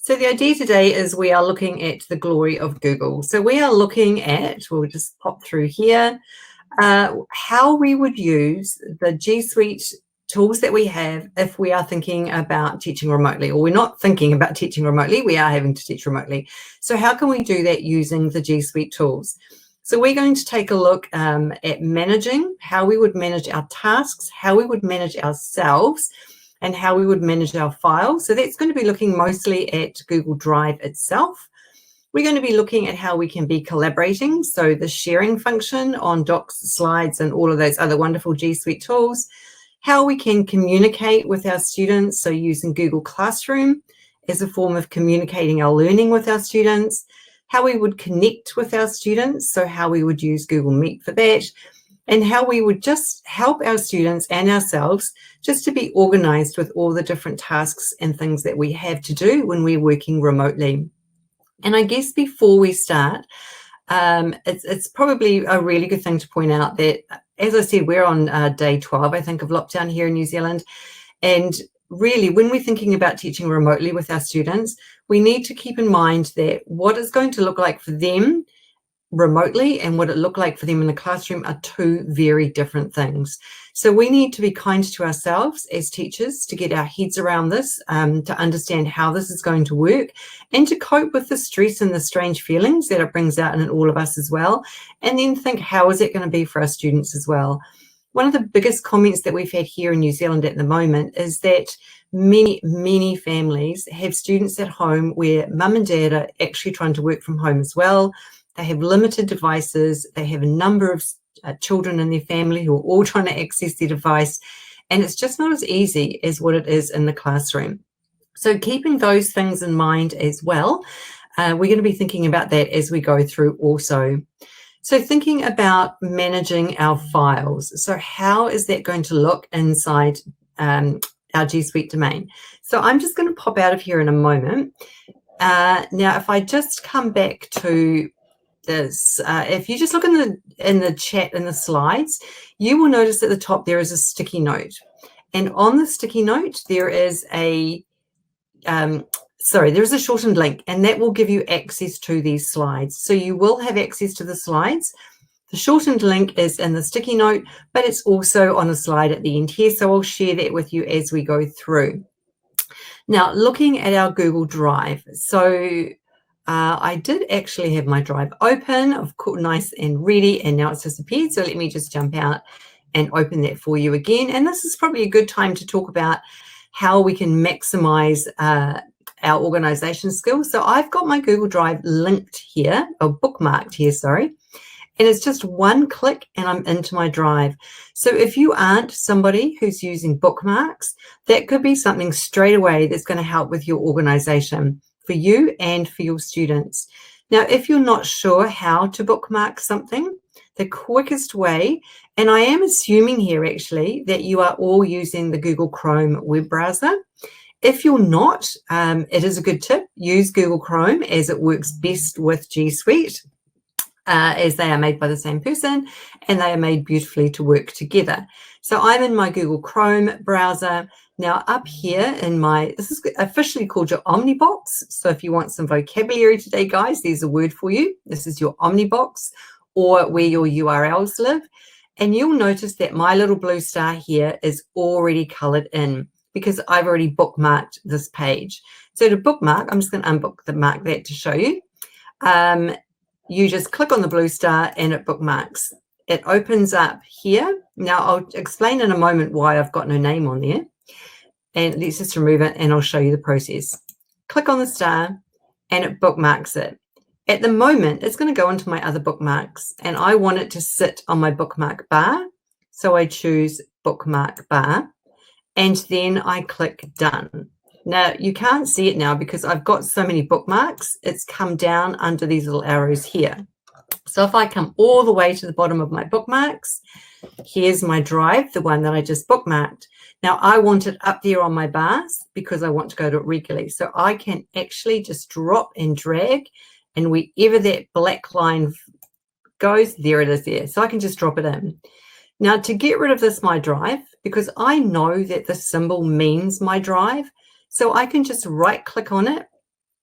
So the idea today is we are looking at the glory of Google. So we are looking at, we'll just pop through here, how we would use the G Suite tools that we have if we are thinking about teaching remotely, or we're not thinking about teaching remotely, we are having to teach remotely. So how can we do that using the G Suite tools? So we're going to take a look at managing, how we would manage our tasks, how we would manage ourselves, and how we would manage our files. So that's going to be looking mostly at Google Drive itself. We're going to be looking at how we can be collaborating, so the sharing function on docs, slides, and all of those other wonderful G Suite tools, how we can communicate with our students, so using Google Classroom as a form of communicating our learning with our students, how we would connect with our students, so how we would use Google Meet for that, and how we would just help our students and ourselves just to be organized with all the different tasks and things that we have to do when we're working remotely. And I guess before we start, it's probably a really good thing to point out that, as I said, we're on day 12, I think, of lockdown here in New Zealand. And really, when we're thinking about teaching remotely with our students, we need to keep in mind that what it's going to look like for them remotely and what it looked like for them in the classroom are two very different things. So we need to be kind to ourselves as teachers to get our heads around this, to understand how this is going to work and to cope with the stress and the strange feelings that it brings out in all of us as well. And then think, how is it going to be for our students as well? One of the biggest comments that we've had here in New Zealand at the moment is that many families have students at home where mum and dad are actually trying to work from home as well. They have limited devices. They have a number of children in their family who are all trying to access their device. And it's just not as easy as what it is in the classroom. So keeping those things in mind as well, we're going to be thinking about that as we go through also. So thinking about managing our files. So how is that going to look inside our G Suite domain? So I'm just going to pop out of here in a moment. Now, if I just come back to this, if you just look in the chat in the slides, you will notice at the top there is a sticky note, and on the sticky note there is a there's a shortened link, and that will give you access to these slides. So you will have access to the slides. The shortened link is in the sticky note, but it's also on a slide at the end here, so I'll share that with you as we go through. Now, looking at our Google Drive, so I did actually have my drive open, of course, nice and ready, and now it's disappeared. So let me just jump out and open that for you again. And this is probably a good time to talk about how we can maximize our organization skills. So I've got my Google Drive linked here, or bookmarked here, sorry. And it's just one click and I'm into my drive. So if you aren't somebody who's using bookmarks, that could be something straight away that's going to help with your organization for you and for your students. Now, if you're not sure how to bookmark something, the quickest way, and I am assuming here actually that you are all using the Google Chrome web browser. If you're not, it is a good tip. Use Google Chrome as it works best with G Suite, as they are made by the same person and they are made beautifully to work together. So I'm in my Google Chrome browser. Now up here in this is officially called your Omnibox. So if you want some vocabulary today, guys, there's a word for you. This is your Omnibox, or where your URLs live. And you'll notice that my little blue star here is already colored in because I've already bookmarked this page. So to bookmark, I'm just going to unbookmark that to show you. You just click on the blue star and it bookmarks. It opens up here. Now I'll explain in a moment why I've got no name on there. And let's just remove it and I'll show you the process. Click on the star and it bookmarks it. At the moment, it's going to go into my other bookmarks and I want it to sit on my bookmark bar. So I choose bookmark bar and then I click done. Now, you can't see it now because I've got so many bookmarks. It's come down under these little arrows here. So if I come all the way to the bottom of my bookmarks, here's my drive, the one that I just bookmarked. Now, I want it up there on my bars because I want to go to it regularly. So I can actually just drop and drag, and wherever that black line goes, there it is there. So I can just drop it in. Now, to get rid of this My Drive, because I know that the symbol means My Drive, so I can just right click on it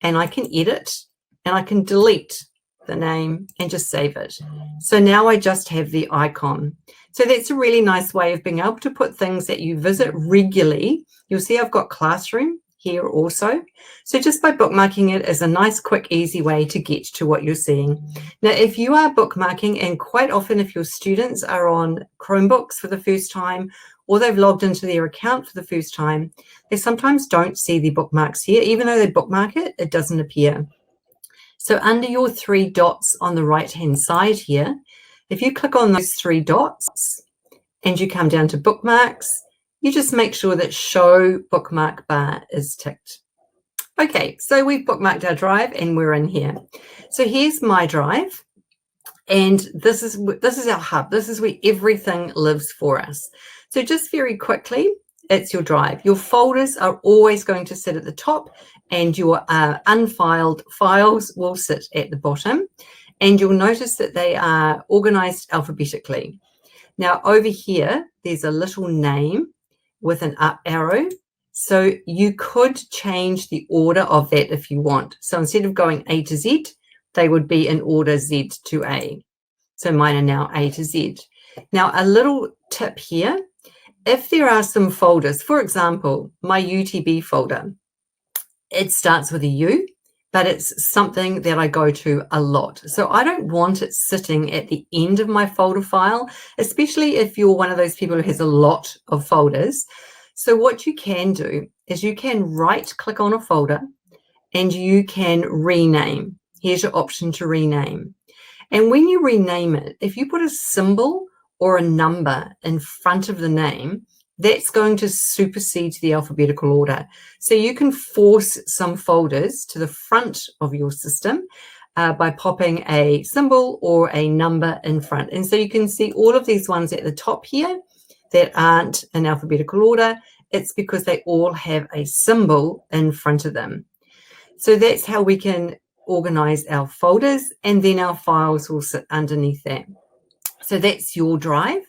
and I can edit and I can delete the name and just save it. So now I just have the icon. So that's a really nice way of being able to put things that you visit regularly. You'll see I've got Classroom here also. So just by bookmarking it is a nice, quick, easy way to get to what you're seeing. Now, if you are bookmarking, and quite often if your students are on Chromebooks for the first time, or they've logged into their account for the first time, they sometimes don't see the bookmarks here. Even though they bookmark it, it doesn't appear. So under your three dots on the right-hand side here, if you click on those three dots and you come down to bookmarks, you just make sure that show bookmark bar is ticked. Okay, so we've bookmarked our drive and we're in here. So here's my drive, and this is our hub. This is where everything lives for us. So just very quickly, it's your drive. Your folders are always going to sit at the top, and your unfiled files will sit at the bottom. And you'll notice that they are organized alphabetically. Now over here, there's a little name with an up arrow. So you could change the order of that if you want. So instead of going A to Z, they would be in order Z to A. So mine are now A to Z. Now a little tip here, if there are some folders, for example, my UTB folder, it starts with a U, but it's something that I go to a lot. So I don't want it sitting at the end of my folder file, especially if you're one of those people who has a lot of folders. So what you can do is you can right click on a folder and you can rename. Here's your option to rename. And when you rename it, if you put a symbol or a number in front of the name, that's going to supersede the alphabetical order. So you can force some folders to the front of your system by popping a symbol or a number in front. And so you can see all of these ones at the top here that aren't in alphabetical order. It's because they all have a symbol in front of them. So that's how we can organize our folders, and then our files will sit underneath that. So that's your drive.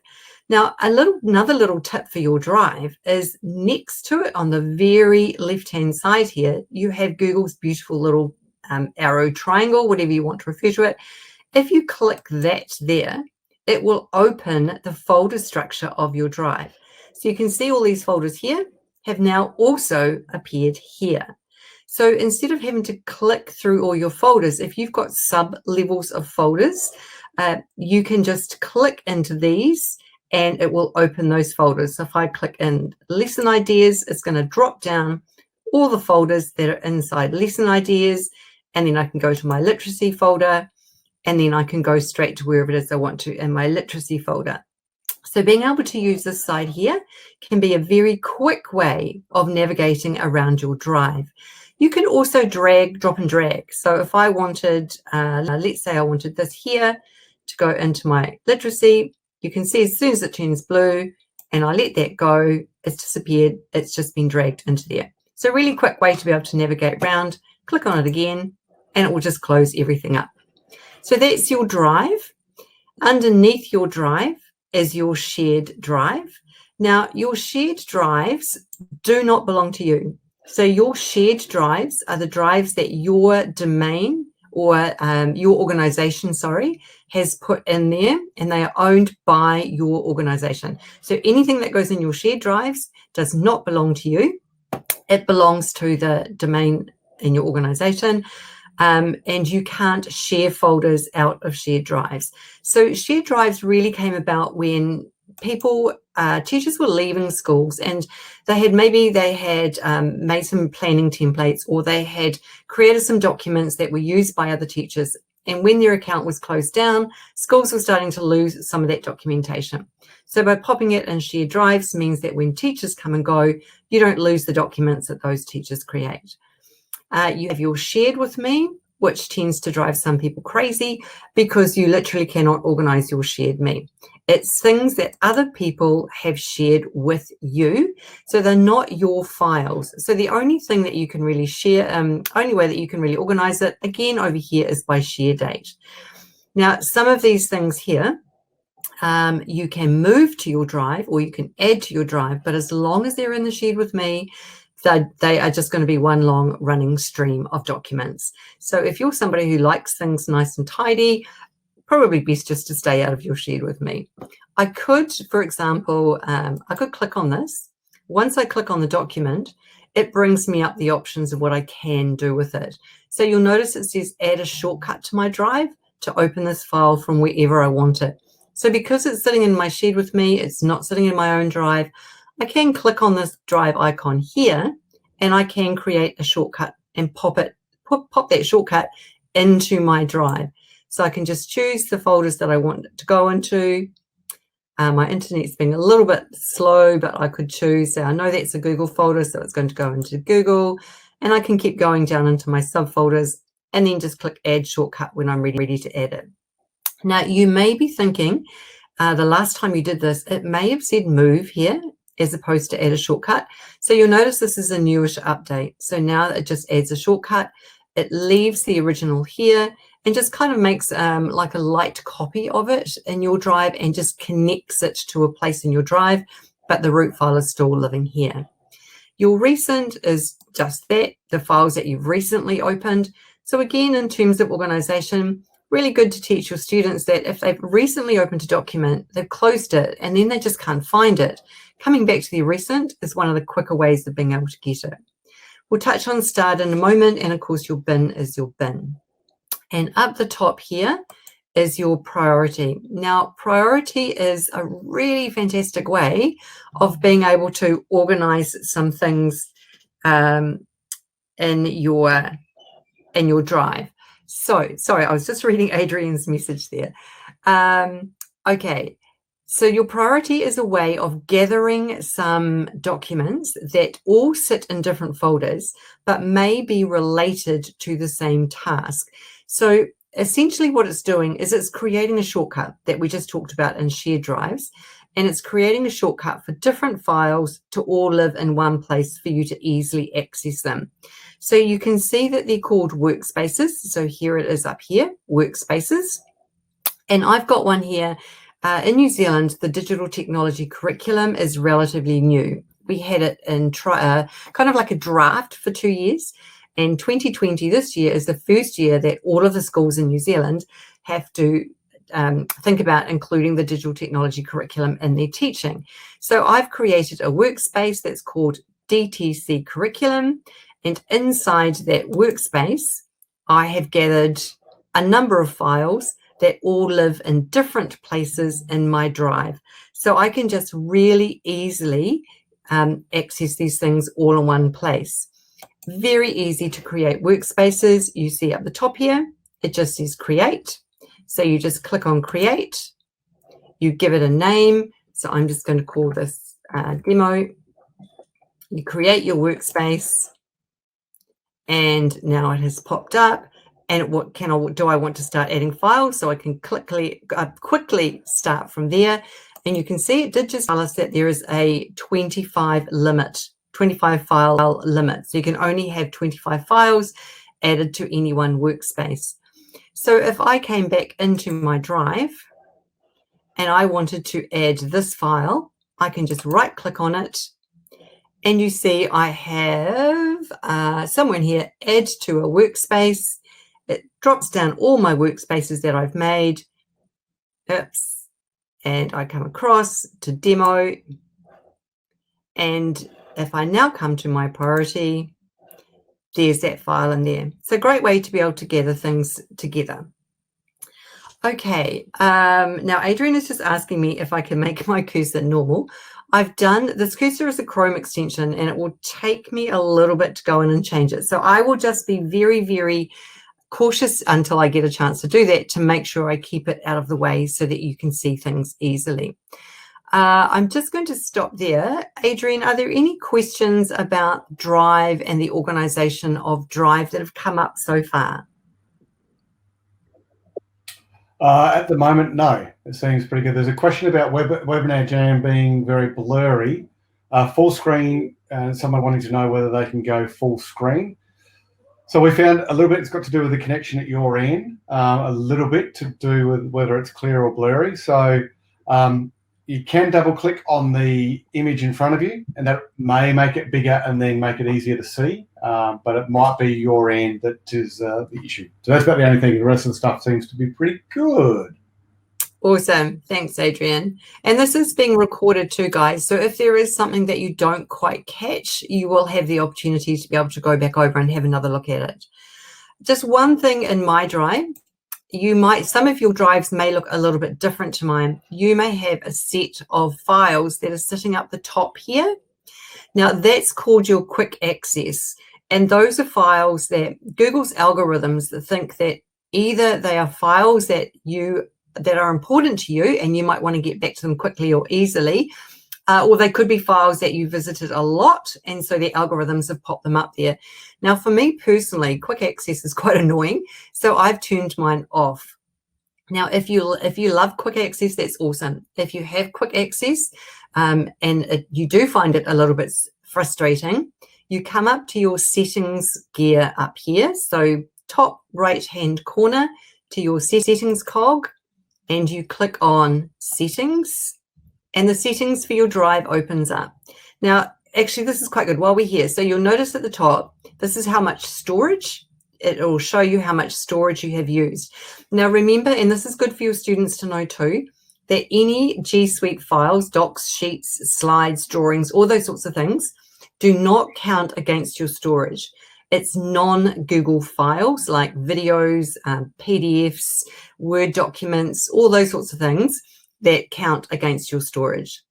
Now, another little tip for your drive is next to it on the very left-hand side here, you have Google's beautiful little arrow triangle, whatever you want to refer to it. If you click that there, it will open the folder structure of your drive. So you can see all these folders here have now also appeared here. So instead of having to click through all your folders, if you've got sub-levels of folders, you can just click into these and it will open those folders. So if I click in lesson ideas, it's going to drop down all the folders that are inside lesson ideas, and then I can go to my literacy folder, and then I can go straight to wherever it is I want to in my literacy folder. So being able to use this side here can be a very quick way of navigating around your drive. You can also drag, drop and drag. So if I wanted, let's say I wanted this here to go into my literacy, you can see as soon as it turns blue and I let that go, it's disappeared. It's just been dragged into there. So a really quick way to be able to navigate around. Click on it again and it will just close everything up. So that's your drive. Underneath your drive is your shared drive. Now, your shared drives do not belong to you. So your shared drives are the drives that your domain or your organization, has put in there, and they are owned by your organization. So anything that goes in your shared drives does not belong to you. It belongs to the domain in your organization. And you can't share folders out of shared drives. So shared drives really came about when teachers were leaving schools and they had made some planning templates, or they had created some documents that were used by other teachers. And when their account was closed down, schools were starting to lose some of that documentation. So by popping it in shared drives means that when teachers come and go, you don't lose the documents that those teachers create. You have your shared with me, which tends to drive some people crazy because you literally cannot organize your shared me. It's things that other people have shared with you. So they're not your files. So the only thing that you can really share, only way that you can really organize it, again, over here is by share date. Now, some of these things here, you can move to your drive or you can add to your drive, but as long as they're in the shared with me, they are just going to be one long running stream of documents. So if you're somebody who likes things nice and tidy, probably best just to stay out of your shed with me. I could, for example, I could click on this. Once I click on the document, it brings me up the options of what I can do with it. So you'll notice it says add a shortcut to my drive to open this file from wherever I want it. So because it's sitting in my shed with me, it's not sitting in my own drive, I can click on this drive icon here and I can create a shortcut and pop that shortcut into my drive. So I can just choose the folders that I want it to go into. My internet's been a little bit slow, but I could choose. So I know that's a Google folder, so it's going to go into Google. And I can keep going down into my subfolders and then just click Add Shortcut when I'm ready to add it. Now, you may be thinking, the last time you did this, it may have said Move here as opposed to Add a Shortcut. So you'll notice this is a newish update. So now it just adds a shortcut. It leaves the original here and just kind of makes like a light copy of it in your drive and just connects it to a place in your drive, but the root file is still living here. Your recent is just that, the files that you've recently opened. So again, in terms of organization, really good to teach your students that if they've recently opened a document, they've closed it, and then they just can't find it, coming back to the recent is one of the quicker ways of being able to get it. We'll touch on start in a moment, and of course your bin is your bin. And up the top here is your priority. Now, priority is a really fantastic way of being able to organize some things in your drive. So, sorry, I was just reading Adrian's message there. Okay, so your priority is a way of gathering some documents that all sit in different folders, but may be related to the same task. So essentially what it's doing is it's creating a shortcut that we just talked about in shared drives, and it's creating a shortcut for different files to all live in one place for you to easily access them. So you can see that they're called Workspaces. So here it is up here, Workspaces. And I've got one here. In New Zealand, the digital technology curriculum is relatively new. We had it in kind of like a draft for 2 years. And 2020, this year, is the first year that all of the schools in New Zealand have to think about including the digital technology curriculum in their teaching. So I've created a workspace that's called DTC Curriculum. And inside that workspace, I have gathered a number of files that all live in different places in my drive. So I can just really easily access these things all in one place. Very easy to create workspaces. You see up the top here, it just says create. So you just click on create, you give it a name. So I'm just going to call this demo. You create your workspace, and now it has popped up. And do I want to start adding files? So I can quickly start from there. And you can see it did just tell us that there is a 25 file limit. So you can only have 25 files added to any one workspace. So if I came back into my drive and I wanted to add this file, I can just right click on it. And you see I have somewhere in here, add to a workspace. It drops down all my workspaces that I've made. Oops. And I come across to demo. And if I now come to my priority, there's that file in there. It's a great way to be able to gather things together. Okay, now Adrian is just asking me if I can make my cursor normal. I've done, this cursor is a Chrome extension, and it will take me a little bit to go in and change it. So I will just be very, very cautious until I get a chance to do that, to make sure I keep it out of the way so that you can see things easily. I'm just going to stop there. Adrian, are there any questions about Drive and the organization of Drive that have come up so far? At the moment, no. It seems pretty good. There's a question about Webinar Jam being very blurry. Full screen, someone wanting to know whether they can go full screen. So we found a little bit it's got to do with the connection at your end, a little bit to do with whether it's clear or blurry. So you can double click on the image in front of you, and that may make it bigger and then make it easier to see, but it might be your end that is the issue. So that's about the only thing. The rest of the stuff seems to be pretty good. Awesome. Thanks, Adrian. And this is being recorded too, guys. So if there is something that you don't quite catch, you will have the opportunity to be able to go back over and have another look at it. Just one thing in my drive, some of your drives may look a little bit different to mine. You may have a set of files that are sitting up the top here. Now that's called your quick access. And those are files that Google's algorithms that think that either they are files that are important to you and you might want to get back to them quickly or easily, or they could be files that you visited a lot, and so the algorithms have popped them up there. Now, for me personally, quick access is quite annoying, so I've turned mine off. Now, if you love quick access, that's awesome. If you have quick access you do find it a little bit frustrating, you come up to your settings gear up here, so top right-hand corner to your settings cog, and you click on settings, and the settings for your drive opens up. Now, actually, this is quite good while we're here. So you'll notice at the top, this is how much storage. It will show you how much storage you have used. Now, remember, and this is good for your students to know too, that any G Suite files, docs, sheets, slides, drawings, all those sorts of things, do not count against your storage. It's non-Google files like videos, PDFs, Word documents, all those sorts of things that count against your storage.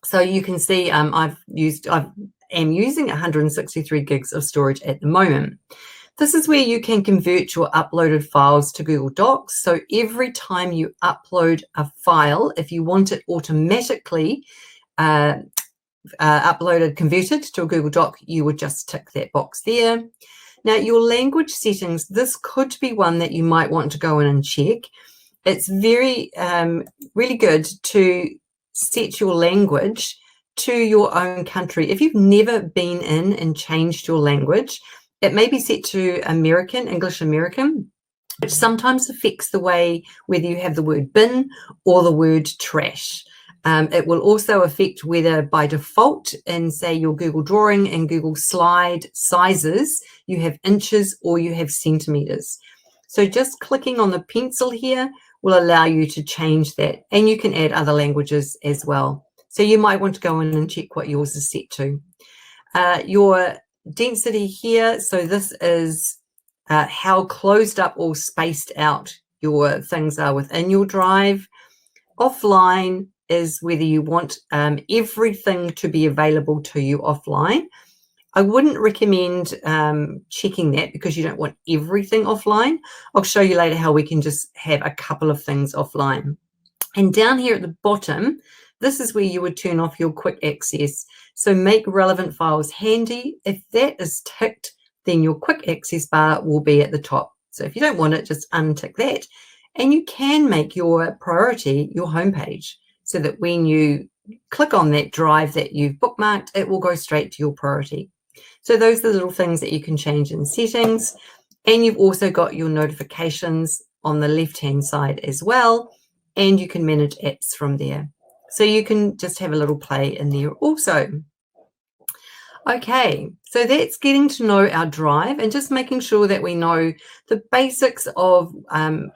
So you can see I am using 163 gigs of storage at the moment. This is where you can convert your uploaded files to Google Docs. So every time you upload a file, if you want it automatically converted to a Google Doc, you would just tick that box there. Now, your language settings, this could be one that you might want to go in and check. It's very, really good to set your language to your own country. If you've never been in and changed your language, it may be set to English American, which sometimes affects the way whether you have the word bin or the word trash. It will also affect whether by default in, say, your Google Drawing and Google Slide sizes, you have inches or you have centimeters. So just clicking on the pencil here will allow you to change that, and you can add other languages as well. So you might want to go in and check what yours is set to. Your density here, so this is how closed up or spaced out your things are within your drive. Offline is whether you want everything to be available to you offline. I wouldn't recommend checking that because you don't want everything offline. I'll show you later how we can just have a couple of things offline. And down here at the bottom, this is where you would turn off your quick access. So make relevant files handy. If that is ticked, then your quick access bar will be at the top. So if you don't want it, just untick that. And you can make your priority your homepage so that when you click on that drive that you've bookmarked, it will go straight to your priority. So those are the little things that you can change in settings. And you've also got your notifications on the left-hand side as well. And you can manage apps from there. So you can just have a little play in there also. Okay, so that's getting to know our drive and just making sure that we know the basics of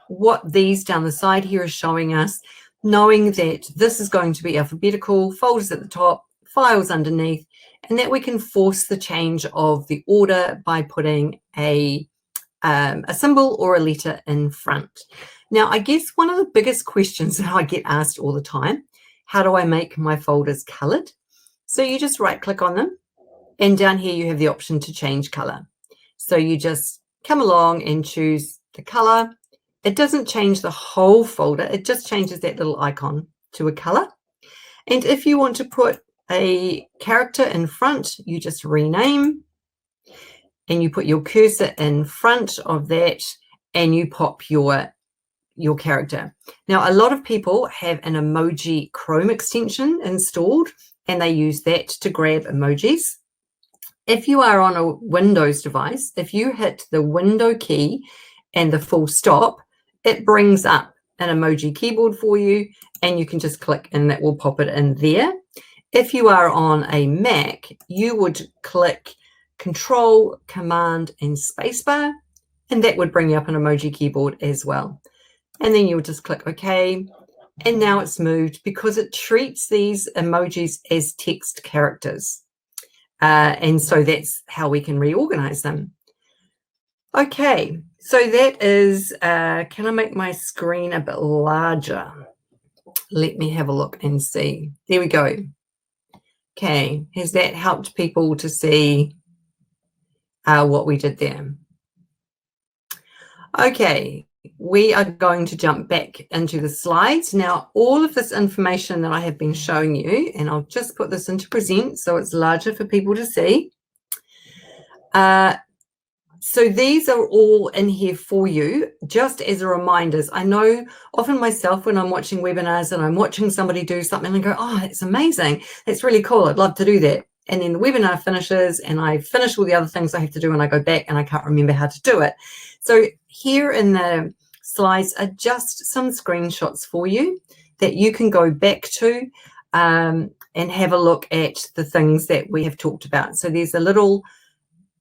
what these down the side here are showing us, knowing that this is going to be alphabetical, folders at the top, files underneath, and that we can force the change of the order by putting a symbol or a letter in front. Now, I guess one of the biggest questions that I get asked all the time, how do I make my folders colored? So you just right click on them, and down here you have the option to change color. So you just come along and choose the color. It doesn't change the whole folder, it just changes that little icon to a color. And if you want to put a character in front, you just rename and you put your cursor in front of that and you pop your character. Now, a lot of people have an Emoji Chrome extension installed and they use that to grab emojis. If you are on a Windows device, if you hit the window key and the full stop, it brings up an emoji keyboard for you, and you can just click and that will pop it in there. If you are on a Mac, you would click Control, Command, and Spacebar, and that would bring you up an emoji keyboard as well. And then you'll just click OK. And now it's moved because it treats these emojis as text characters. And so that's how we can reorganize them. Okay, so that is, can I make my screen a bit larger? Let me have a look and see. There we go. Okay, has that helped people to see what we did there? Okay, we are going to jump back into the slides. Now, all of this information that I have been showing you, and I'll just put this into present so it's larger for people to see. So these are all in here for you, just as a reminders. I know often myself when I'm watching webinars and I'm watching somebody do something and go, oh, that's amazing. That's really cool. I'd love to do that. And then the webinar finishes and I finish all the other things I have to do and I go back and I can't remember how to do it. So here in the slides are just some screenshots for you that you can go back to and have a look at the things that we have talked about. So there's a little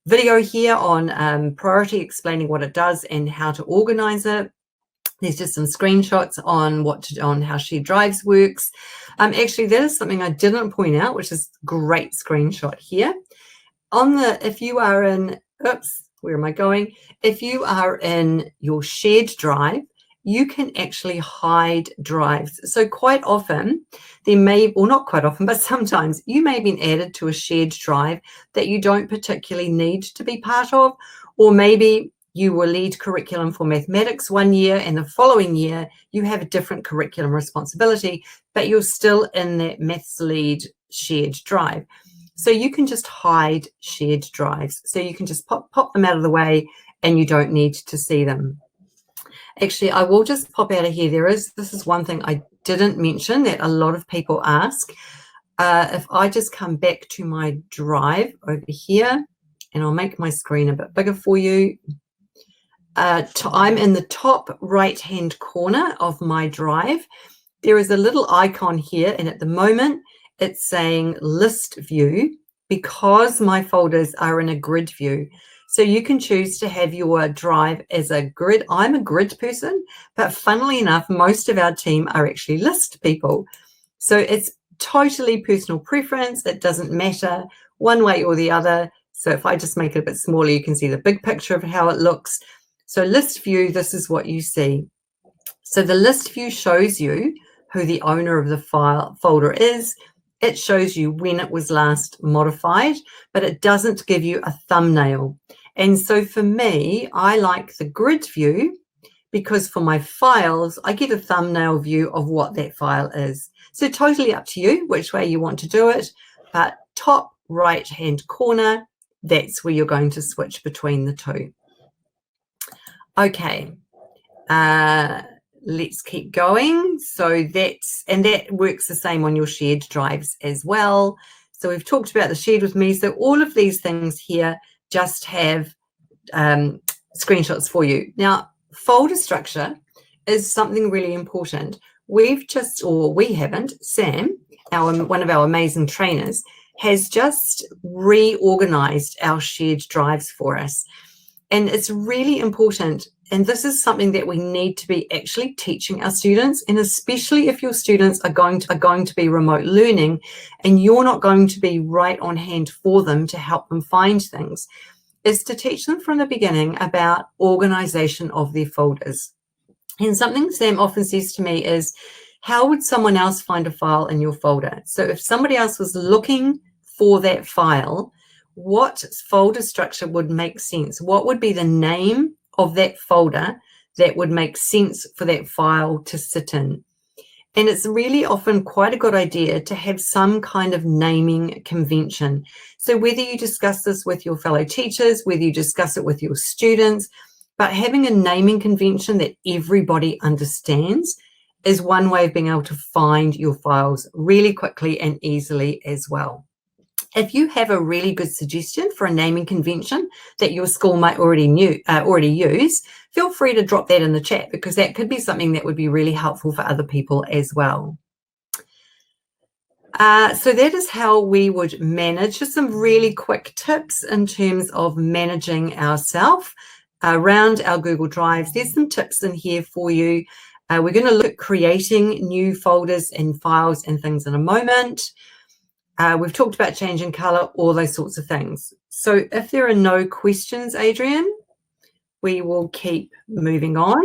video here on priority, explaining what it does and how to organize it. There's just some screenshots on how shared drives works. Actually, that is something I didn't point out, which is a great screenshot here. If you are in, oops, where am I going? If you are in your shared drive, you can actually hide drives. So quite often, there may, or not quite often, but sometimes you may have been added to a shared drive that you don't particularly need to be part of, or maybe you were lead curriculum for mathematics one year and the following year you have a different curriculum responsibility, but you're still in that maths lead shared drive. So you can just hide shared drives. So you can just pop them out of the way and you don't need to see them. Actually, I will just pop out of here. This is one thing I didn't mention that a lot of people ask. If I just come back to my drive over here, and I'll make my screen a bit bigger for you. I'm in the top right-hand corner of my drive. There is a little icon here, and at the moment, it's saying list view because my folders are in a grid view. So you can choose to have your drive as a grid. I'm a grid person, but funnily enough, most of our team are actually list people. So it's totally personal preference. It doesn't matter one way or the other. So if I just make it a bit smaller, you can see the big picture of how it looks. So list view, this is what you see. So the list view shows you who the owner of the folder is. It shows you when it was last modified, but it doesn't give you a thumbnail. And so for me, I like the grid view because for my files, I get a thumbnail view of what that file is. So totally up to you which way you want to do it, but top right-hand corner, that's where you're going to switch between the two. Okay, let's keep going. So that works the same on your shared drives as well. So we've talked about the shared with me. So all of these things here just have screenshots for you. Now, folder structure is something really important. We haven't, Sam, one of our amazing trainers, has just reorganized our shared drives for us. And it's really important. And this is something that we need to be actually teaching our students, and especially if your students are going to be remote learning and you're not going to be right on hand for them to help them find things, is to teach them from the beginning about organization of their folders. And something Sam often says to me is, how would someone else find a file in your folder? So if somebody else was looking for that file, what folder structure would make sense? What would be the name of that folder that would make sense for that file to sit in? And it's really often quite a good idea to have some kind of naming convention. So whether you discuss this with your fellow teachers, whether you discuss it with your students, but having a naming convention that everybody understands is one way of being able to find your files really quickly and easily as well. If you have a really good suggestion for a naming convention that your school might already use, feel free to drop that in the chat, because that could be something that would be really helpful for other people as well. So that is how we would manage. Just some really quick tips in terms of managing ourselves around our Google Drives. There's some tips in here for you. We're going to look at creating new folders and files and things in a moment. We've talked about changing color, all those sorts of things. So if there are no questions, Adrian, we will keep moving on.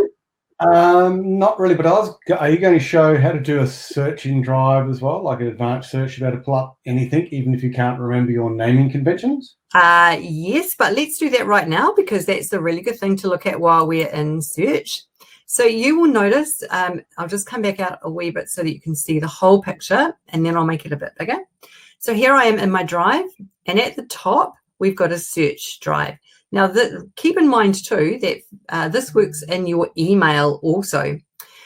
Not really, but are you going to show how to do a search in Drive as well, like an advanced search, about to pull up anything, even if you can't remember your naming conventions? Yes, but let's do that right now, because that's a really good thing to look at while we're in search. So you will notice, I'll just come back out a wee bit so that you can see the whole picture, and then I'll make it a bit bigger. So here I am in my Drive, and at the top, we've got a search drive. Now, keep in mind too that this works in your email also.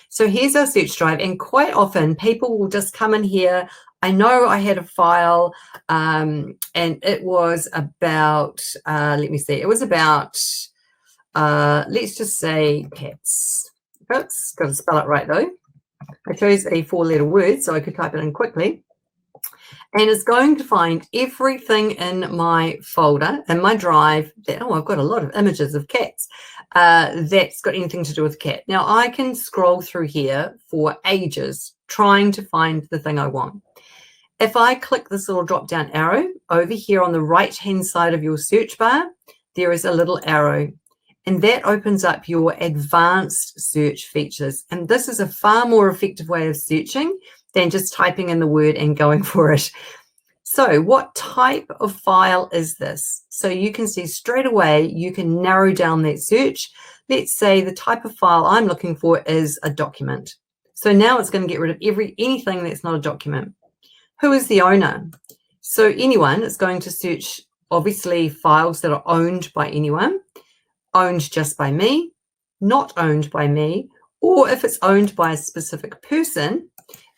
So here's our search drive, and quite often people will just come in here. I know I had a file, and it was about, let me see, it was about, let's just say cats. Oops, got to spell it right though. I chose a 4-letter word so I could type it in quickly. And it's going to find everything in my folder, in my Drive, that, oh, I've got a lot of images of cats, that's got anything to do with cat. Now, I can scroll through here for ages trying to find the thing I want. If I click this little drop-down arrow, over here on the right-hand side of your search bar, there is a little arrow, and that opens up your advanced search features. And this is a far more effective way of searching than just typing in the word and going for it. So what type of file is this? So you can see straight away, you can narrow down that search. Let's say the type of file I'm looking for is a document. So now it's going to get rid of anything that's not a document. Who is the owner? So anyone is going to search, obviously, files that are owned by anyone, owned just by me, not owned by me, or if it's owned by a specific person,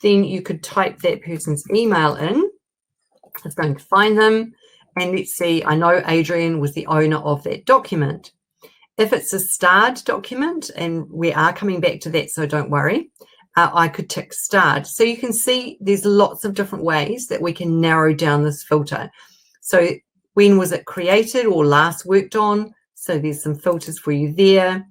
then you could type that person's email in. It's going to find them. And let's see, I know Adrian was the owner of that document. If it's a starred document, and we are coming back to that, so don't worry, I could tick starred. So you can see there's lots of different ways that we can narrow down this filter. So when was it created or last worked on? So there's some filters for you there.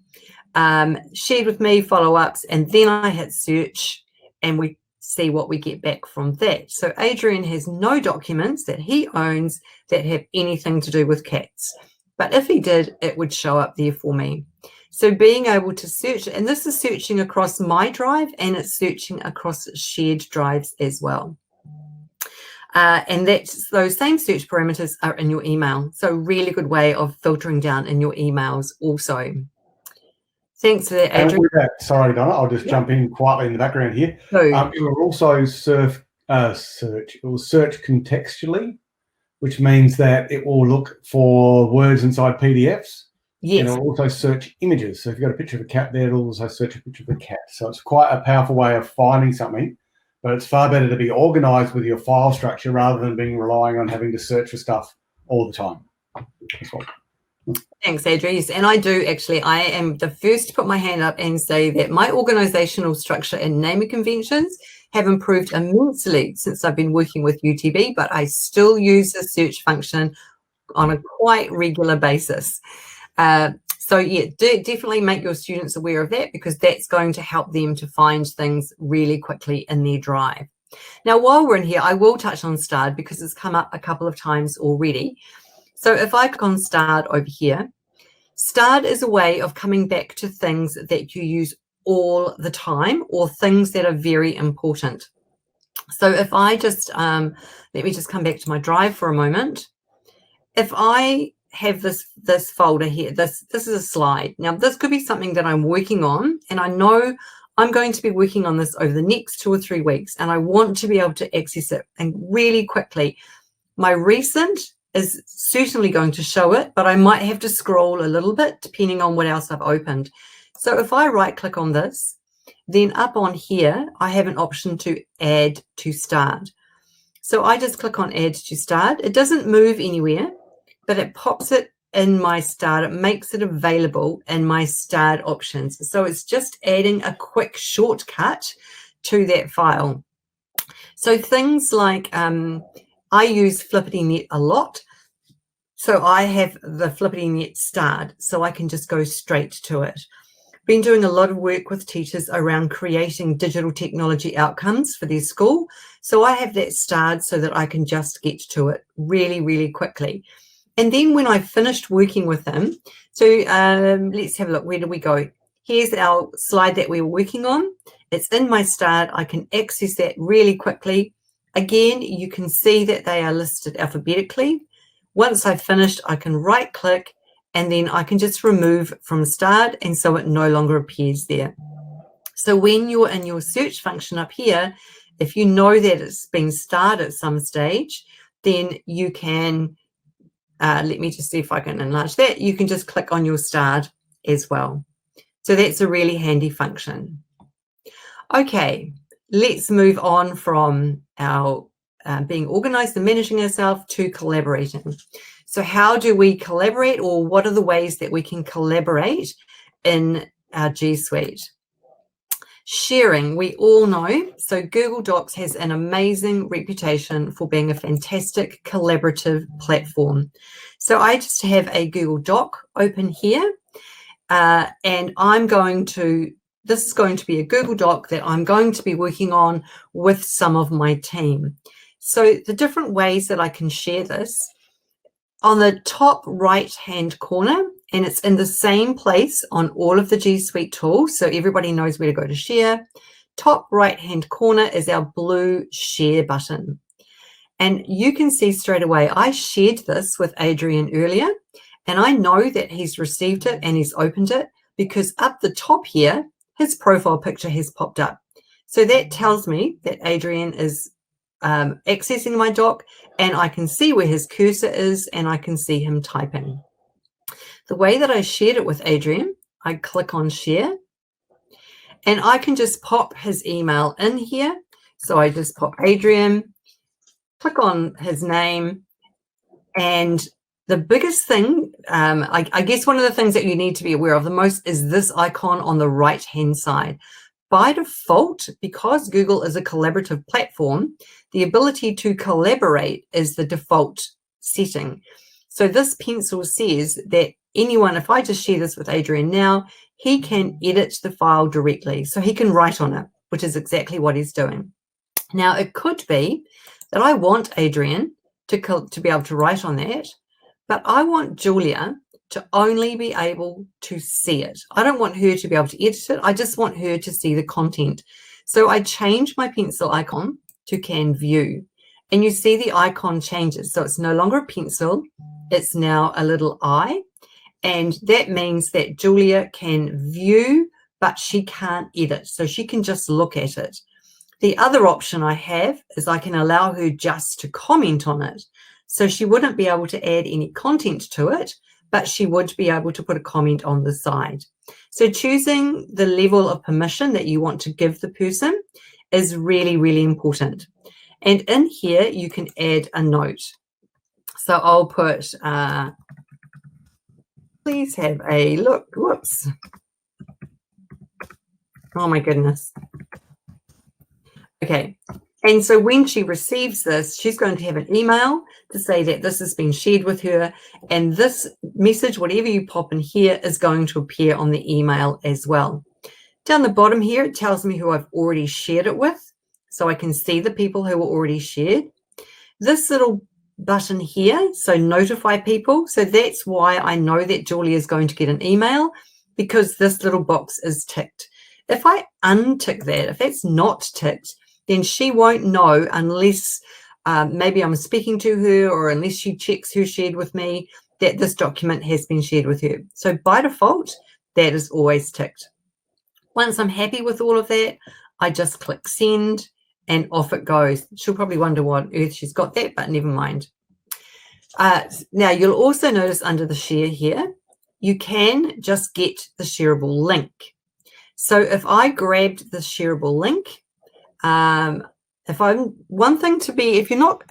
Shared with me, follow-ups, and then I hit search, and we see what we get back from that. So Adrian has no documents that he owns that have anything to do with cats. But if he did, it would show up there for me. So being able to search, and this is searching across my Drive, and it's searching across shared drives as well. And those same search parameters are in your email. So really good way of filtering down in your emails also. Thanks for that, Adrian. And with that, sorry, Donna, I'll just jump in quietly in the background here. It will also search contextually, which means that it will look for words inside PDFs. Yes. And it will also search images. So if you've got a picture of a cat there, it'll also search a picture of a cat. So it's quite a powerful way of finding something, but it's far better to be organized with your file structure rather than relying on having to search for stuff all the time. That's all. Thanks, Adrian. And I do actually, I am the first to put my hand up and say that my organizational structure and naming conventions have improved immensely since I've been working with UTB, but I still use the search function on a quite regular basis. So yeah, definitely make your students aware of that, because that's going to help them to find things really quickly in their Drive. Now, while we're in here, I will touch on starred because it's come up a couple of times already. So if I click on starred over here, starred is a way of coming back to things that you use all the time or things that are very important. So if I just, let me just come back to my Drive for a moment. If I have this folder here, this is a slide. Now, this could be something that I'm working on, and I know I'm going to be working on this over the next 2 or 3 weeks, and I want to be able to access it and really quickly. My recent is certainly going to show it, but I might have to scroll a little bit depending on what else I've opened. So if I right click on this, then up on here, I have an option to add to start. So I just click on Add to Start. It doesn't move anywhere, but it pops it in my start. It makes it available in my start options. So it's just adding a quick shortcut to that file. So things like I use FlippityNet a lot. So I have the FlippityNet starred, so I can just go straight to it. Been doing a lot of work with teachers around creating digital technology outcomes for their school. So I have that starred so that I can just get to it really, really quickly. And then when I finished working with them, so let's have a look. Where do we go? Here's our slide that we were working on. It's in my start. I can access that really quickly. Again, you can see that they are listed alphabetically. Once I've finished, I can right click and then I can just remove from start, and so it no longer appears there. So when you're in your search function up here, if you know that it's been starred at some stage, then you can, let me just see if I can enlarge that. You can just click on your starred as well. So that's a really handy function. Okay, let's move on from our being organized and managing ourselves to collaborating. So how do we collaborate, or what are the ways that we can collaborate in our G Suite? Sharing, we all know. So Google Docs has an amazing reputation for being a fantastic collaborative platform. So I just have a Google Doc open here, and this is going to be a Google Doc that I'm going to be working on with some of my team. So the different ways that I can share this, on the top right-hand corner, and it's in the same place on all of the G Suite tools, so everybody knows where to go to share. Top right-hand corner is our blue share button. And you can see straight away, I shared this with Adrian earlier, and I know that he's received it and he's opened it because up the top here, his profile picture has popped up. So that tells me that Adrian is accessing my doc, and I can see where his cursor is and I can see him typing. The way that I shared it with Adrian, I click on share and I can just pop his email in here. So I just pop Adrian, click on his name, and the biggest thing, I guess one of the things that you need to be aware of the most is this icon on the right-hand side. By default, because Google is a collaborative platform, the ability to collaborate is the default setting. So this pencil says that anyone, if I just share this with Adrian now, he can edit the file directly. So he can write on it, which is exactly what he's doing. Now, it could be that I want Adrian to be able to write on that, but I want Julia to only be able to see it. I don't want her to be able to edit it. I just want her to see the content. So I change my pencil icon to Can View, and you see the icon changes. So it's no longer a pencil, it's now a little eye, and that means that Julia can view, but she can't edit. So she can just look at it. The other option I have is I can allow her just to comment on it. So she wouldn't be able to add any content to it, but she would be able to put a comment on the side. So choosing the level of permission that you want to give the person is really, really important. And in here, you can add a note. So I'll put, please have a look. Whoops. Oh my goodness. Okay. And so when she receives this, she's going to have an email to say that this has been shared with her. And this message, whatever you pop in here, is going to appear on the email as well. Down the bottom here, it tells me who I've already shared it with. So I can see the people who are already shared. This little button here, so notify people. So that's why I know that Julia is going to get an email, because this little box is ticked. If I untick that, if that's not ticked, then she won't know unless maybe I'm speaking to her, or unless she checks who shared with me, that this document has been shared with her. So by default, that is always ticked. Once I'm happy with all of that, I just click send and off it goes. She'll probably wonder what on earth she's got that, but never mind. Now, you'll also notice under the share here, you can just get the shareable link. So if I grabbed the shareable link, one thing to be, if you're not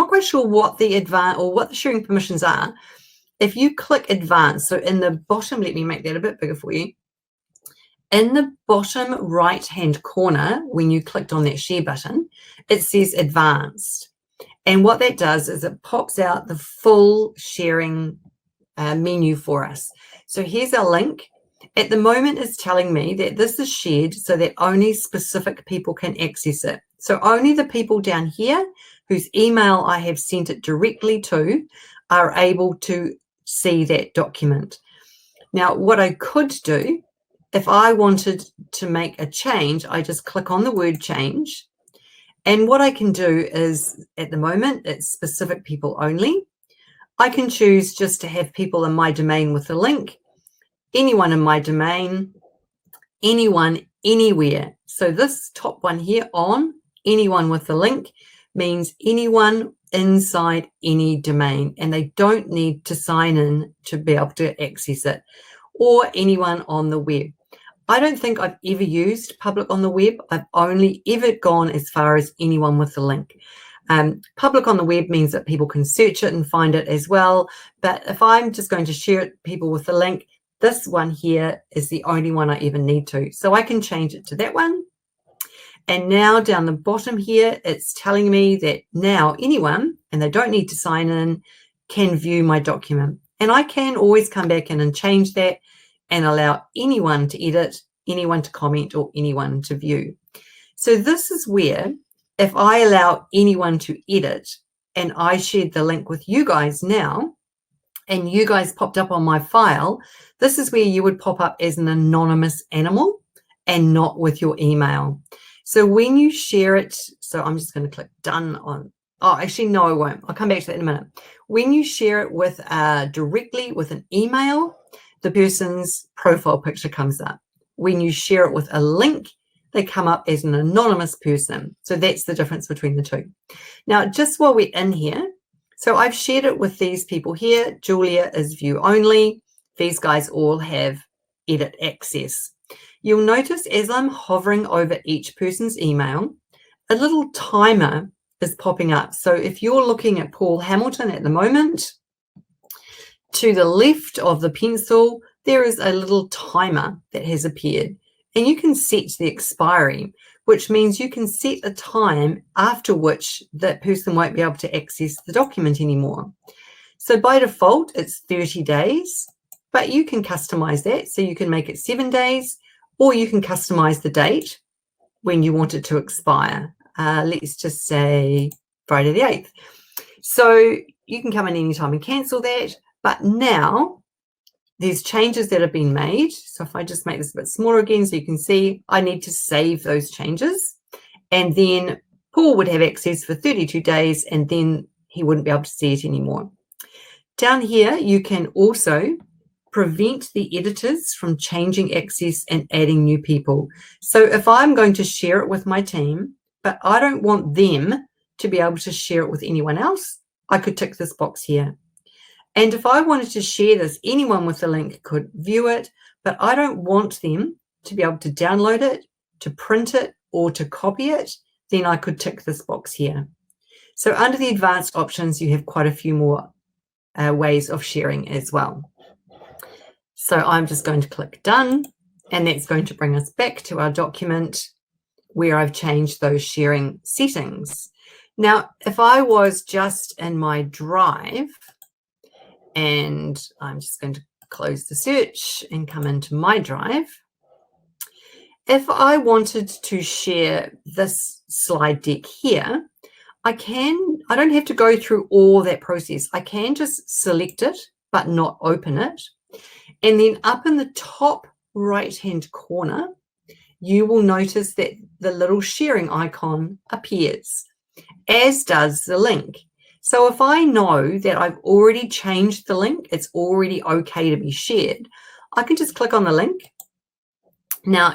quite sure what the advanced or what the sharing permissions are, if you click advanced, so in the bottom, let me make that a bit bigger for you. In the bottom right-hand corner, when you clicked on that share button, it says advanced. And what that does is it pops out the full sharing menu for us. So here's our link. At the moment, it's telling me that this is shared so that only specific people can access it. So only the people down here whose email I have sent it directly to are able to see that document. Now, what I could do, if I wanted to make a change, I just click on the word change. And what I can do is, at the moment, it's specific people only. I can choose just to have people in my domain with the link, anyone in my domain, anyone, anywhere. So this top one here, on, anyone with the link, means anyone inside any domain, and they don't need to sign in to be able to access it, or anyone on the web. I don't think I've ever used public on the web. I've only ever gone as far as anyone with the link. Public on the web means that people can search it and find it as well. But if I'm just going to share it, people with the link, this one here is the only one I even need to. So I can change it to that one. And now down the bottom here, it's telling me that now anyone, and they don't need to sign in, can view my document. And I can always come back in and change that and allow anyone to edit, anyone to comment, or anyone to view. So this is where, if I allow anyone to edit and I shared the link with you guys now, and you guys popped up on my file, this is where you would pop up as an anonymous animal and not with your email. So when you share it, so I'm just going to click done on, oh, actually, no, I won't. I'll come back to that in a minute. When you share it with directly with an email, the person's profile picture comes up. When you share it with a link, they come up as an anonymous person. So that's the difference between the two. Now, just while we're in here, so I've shared it with these people here. Julia is view only. These guys all have edit access. You'll notice as I'm hovering over each person's email, a little timer is popping up. So if you're looking at Paul Hamilton at the moment, to the left of the pencil, there is a little timer that has appeared. And you can set the expiry, which means you can set a time after which that person won't be able to access the document anymore. So by default, it's 30 days, but you can customize that. So you can make it 7 days, or you can customize the date when you want it to expire. Let's just say Friday the 8th. So you can come in anytime and cancel that. But now there's changes that have been made. So if I just make this a bit smaller again, so you can see, I need to save those changes. And then Paul would have access for 32 days, and then he wouldn't be able to see it anymore. Down here, you can also prevent the editors from changing access and adding new people. So if I'm going to share it with my team, but I don't want them to be able to share it with anyone else, I could tick this box here. And if I wanted to share this, anyone with the link could view it, but I don't want them to be able to download it, to print it, or to copy it, then I could tick this box here. So under the advanced options, you have quite a few more ways of sharing as well. So I'm just going to click done, and that's going to bring us back to our document where I've changed those sharing settings. Now, if I was just in my drive, and I'm just going to close the search and come into my drive. If I wanted to share this slide deck here, I don't have to go through all that process. I can just select it, but not open it. And then up in the top right-hand corner, you will notice that the little sharing icon appears, as does the link. So if I know that I've already changed the link, it's already okay to be shared, I can just click on the link. Now,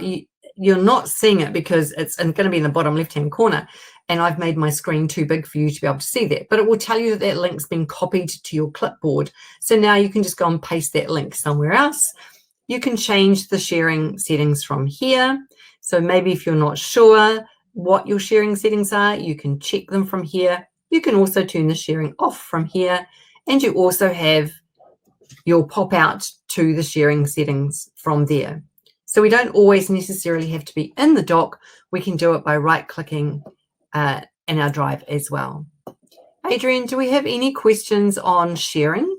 you're not seeing it because it's going to be in the bottom left-hand corner, and I've made my screen too big for you to be able to see that. But it will tell you that that link's been copied to your clipboard. So now you can just go and paste that link somewhere else. You can change the sharing settings from here. So maybe if you're not sure, what your sharing settings are. You can check them from here. You can also turn the sharing off from here. And you also have your pop out to the sharing settings from there. So we don't always necessarily have to be in the dock. We can do it by right-clicking in our drive as well. Adrian, do we have any questions on sharing?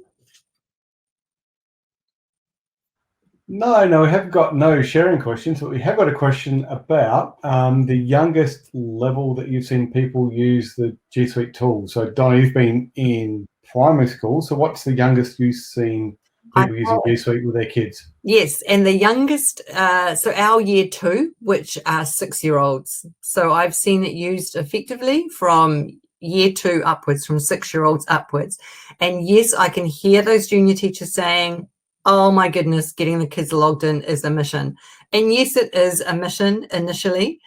No, we have got no sharing questions, but we have got a question about the youngest level that you've seen people use the G Suite tool. So, Donna, you've been in primary school. So what's the youngest you've seen people using G Suite with their kids? Yes, and the youngest, so our year 2, which are 6-year-olds. So I've seen it used effectively from year 2 upwards, from 6-year-olds upwards. And yes, I can hear those junior teachers saying, oh my goodness, getting the kids logged in is a mission. And yes, it is a mission initially,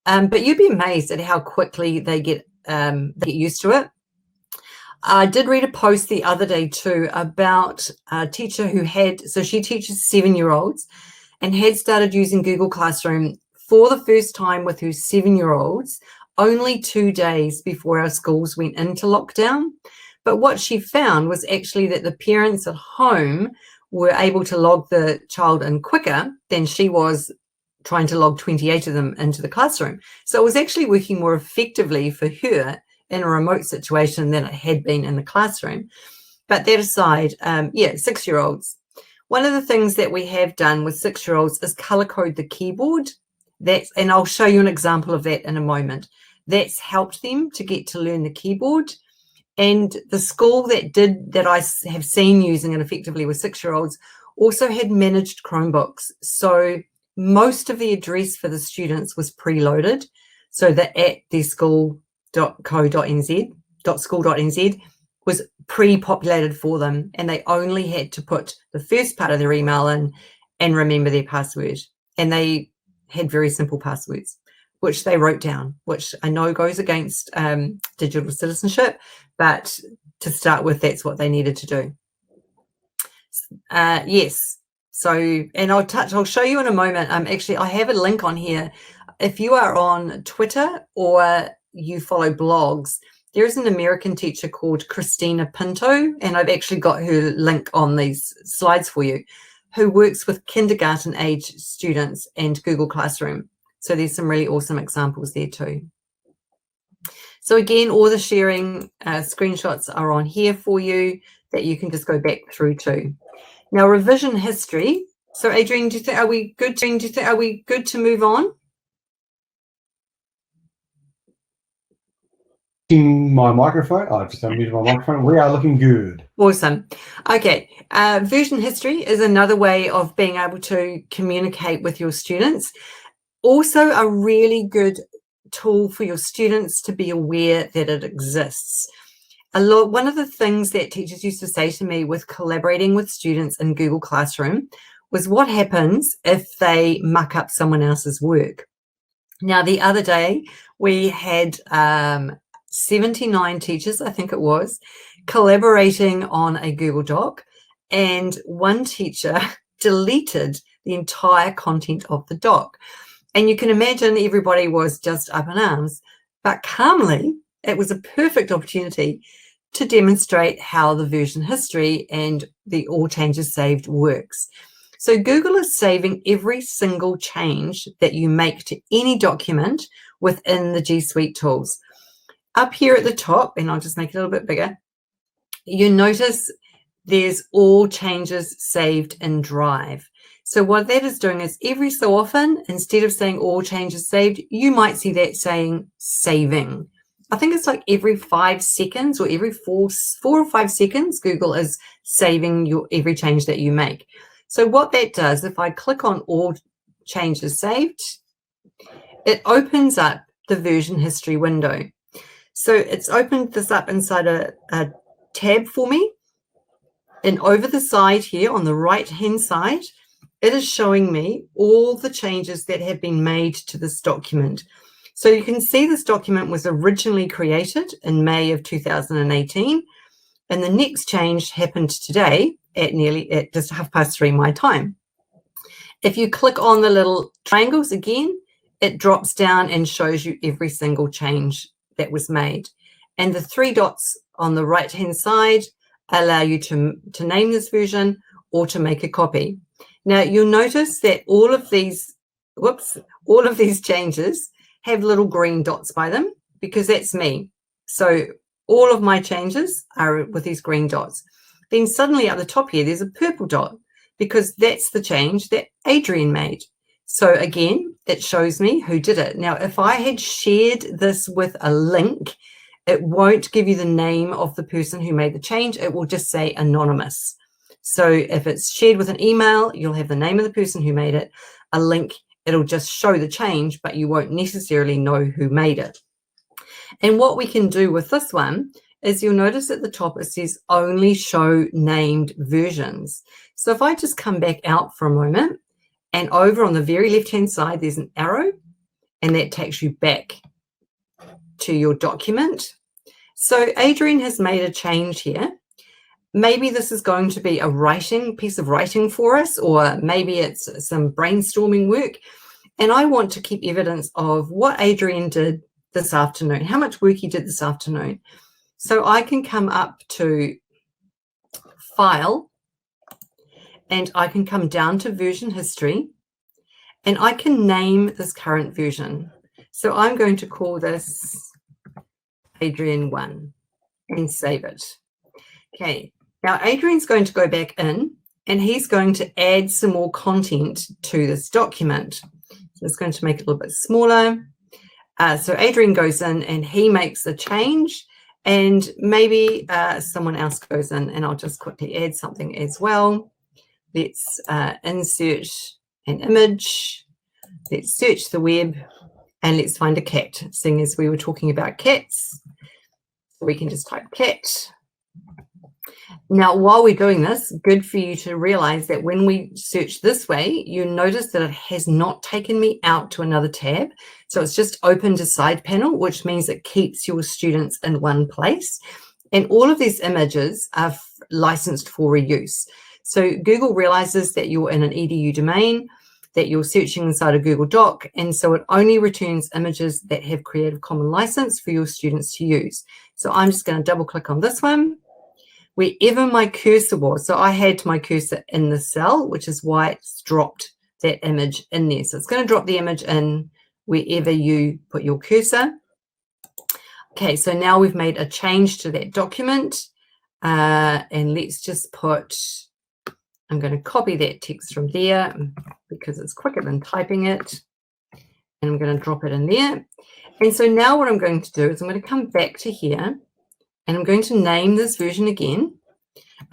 but you'd be amazed at how quickly they get used to it. I did read a post the other day too about a teacher who she teaches 7-year-olds and had started using Google Classroom for the first time with her 7-year-olds only 2 days before our schools went into lockdown. But what she found was actually that the parents at home were able to log the child in quicker than she was trying to log 28 of them into the classroom. So it was actually working more effectively for her in a remote situation than it had been in the classroom. But that aside, 6-year-olds. One of the things that we have done with 6-year-olds is color code the keyboard. And I'll show you an example of that in a moment. That's helped them to get to learn the keyboard. And the school that I have seen using it effectively with 6-year-olds also had managed Chromebooks. So most of the address for the students was preloaded, so that at their school.nz was pre-populated for them, and they only had to put the first part of their email in and remember their password. And they had very simple passwords, which they wrote down, which I know goes against digital citizenship, but to start with, that's what they needed to do. Yes. So, and I'll show you in a moment. Actually, I have a link on here. If you are on Twitter or you follow blogs, there is an American teacher called Christina Pinto, and I've actually got her link on these slides for you, who works with kindergarten age students and Google Classroom. So there's some really awesome examples there too. So again, all the sharing screenshots are on here for you that you can just go back through to. Now, revision history. So Adrian, are we good to move on? My microphone. I just unmuted my microphone. We are looking good. Awesome. Okay. Version history is another way of being able to communicate with your students. Also a really good tool for your students to be aware that it exists. One of the things that teachers used to say to me with collaborating with students in Google Classroom was, what happens if they muck up someone else's work? Now, the other day we had 79 teachers, I think it was, collaborating on a Google Doc, and one teacher deleted the entire content of the doc. And you can imagine everybody was just up in arms, but calmly, it was a perfect opportunity to demonstrate how the version history and the all changes saved works. So Google is saving every single change that you make to any document within the G Suite tools. Up here at the top, and I'll just make it a little bit bigger, you notice there's all changes saved in Drive. So what that is doing is every so often, instead of saying all changes saved, you might see that saying saving. I think it's like every 5 seconds or every 4 or 5 seconds, Google is saving every change that you make. So what that does, if I click on all changes saved, it opens up the version history window. So it's opened this up inside a tab for me. And over the side here on the right-hand side, it is showing me all the changes that have been made to this document. So you can see this document was originally created in May of 2018, and the next change happened today at just 3:30 my time. If you click on the little triangles again, it drops down and shows you every single change that was made. And the 3 dots on the right-hand side allow you to name this version or to make a copy. Now, you'll notice that all of these changes have little green dots by them because that's me. So all of my changes are with these green dots. Then suddenly at the top here, there's a purple dot because that's the change that Adrian made. So again, it shows me who did it. Now, if I had shared this with a link, it won't give you the name of the person who made the change. It will just say anonymous. So if it's shared with an email, you'll have the name of the person who made it. A link, it'll just show the change, but you won't necessarily know who made it. And what we can do with this one is you'll notice at the top it says only show named versions. So if I just come back out for a moment, and over on the very left-hand side, there's an arrow, and that takes you back to your document. So Adrian has made a change here. Maybe this is going to be a piece of writing for us, or maybe it's some brainstorming work. And I want to keep evidence of what Adrian did this afternoon, how much work he did this afternoon. So I can come up to File, and I can come down to Version History, and I can name this current version. So I'm going to call this Adrian 1 and save it. Okay, now Adrian's going to go back in and he's going to add some more content to this document. So it's going to make it a little bit smaller. So Adrian goes in and he makes a change, and maybe someone else goes in, and I'll just quickly add something as well. Let's insert an image. Let's search the web, and let's find a cat, seeing as we were talking about cats. We can just type cat. Now, while we're doing this, good for you to realize that when we search this way, you notice that it has not taken me out to another tab. So it's just opened a side panel, which means it keeps your students in one place. And all of these images are licensed for reuse. So Google realizes that you're in an EDU domain, that you're searching inside a Google Doc, and so it only returns images that have Creative Commons license for your students to use. So I'm just going to double click on this one. Wherever my cursor was, so I had my cursor in the cell, which is why it's dropped that image in there. So it's going to drop the image in wherever you put your cursor. Okay, so now we've made a change to that document, and let's just put, I'm going to copy that text from there because it's quicker than typing it, and I'm going to drop it in there. And so now what I'm going to do is I'm going to come back to here, and I'm going to name this version again,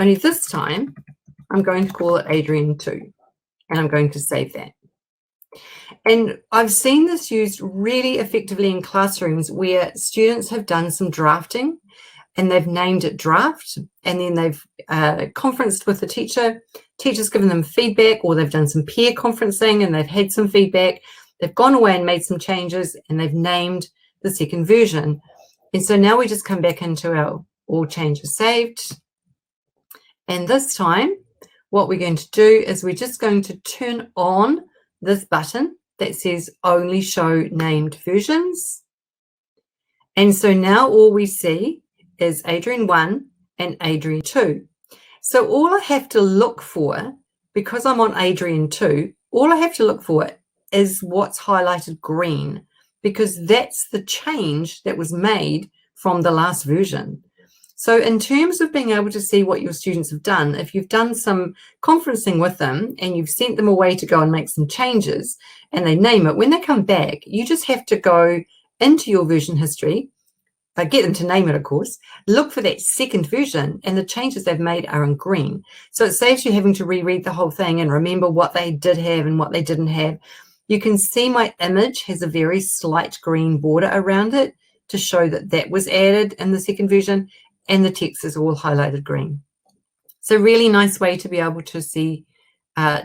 only this time I'm going to call it Adrian 2, and I'm going to save that. And I've seen this used really effectively in classrooms where students have done some drafting and they've named it draft, and then they've conferenced with the teacher, teacher's given them feedback, or they've done some peer conferencing and they've had some feedback, they've gone away and made some changes, and they've named the second version. And so now we just come back into our all changes saved. And this time, what we're going to do is we're just going to turn on this button that says only show named versions. And so now all we see is Adrian 1 and Adrian 2. So all I have to look for, because I'm on Adrian 2, all I have to look for is what's highlighted green, because that's the change that was made from the last version. So in terms of being able to see what your students have done, if you've done some conferencing with them and you've sent them away to go and make some changes and they name it, when they come back, you just have to go into your version history, get them to name it, of course, look for that second version, and the changes they've made are in green. So it saves you having to reread the whole thing and remember what they did have and what they didn't have. You can see my image has a very slight green border around it to show that that was added in the second version, and the text is all highlighted green. So really nice way to be able to see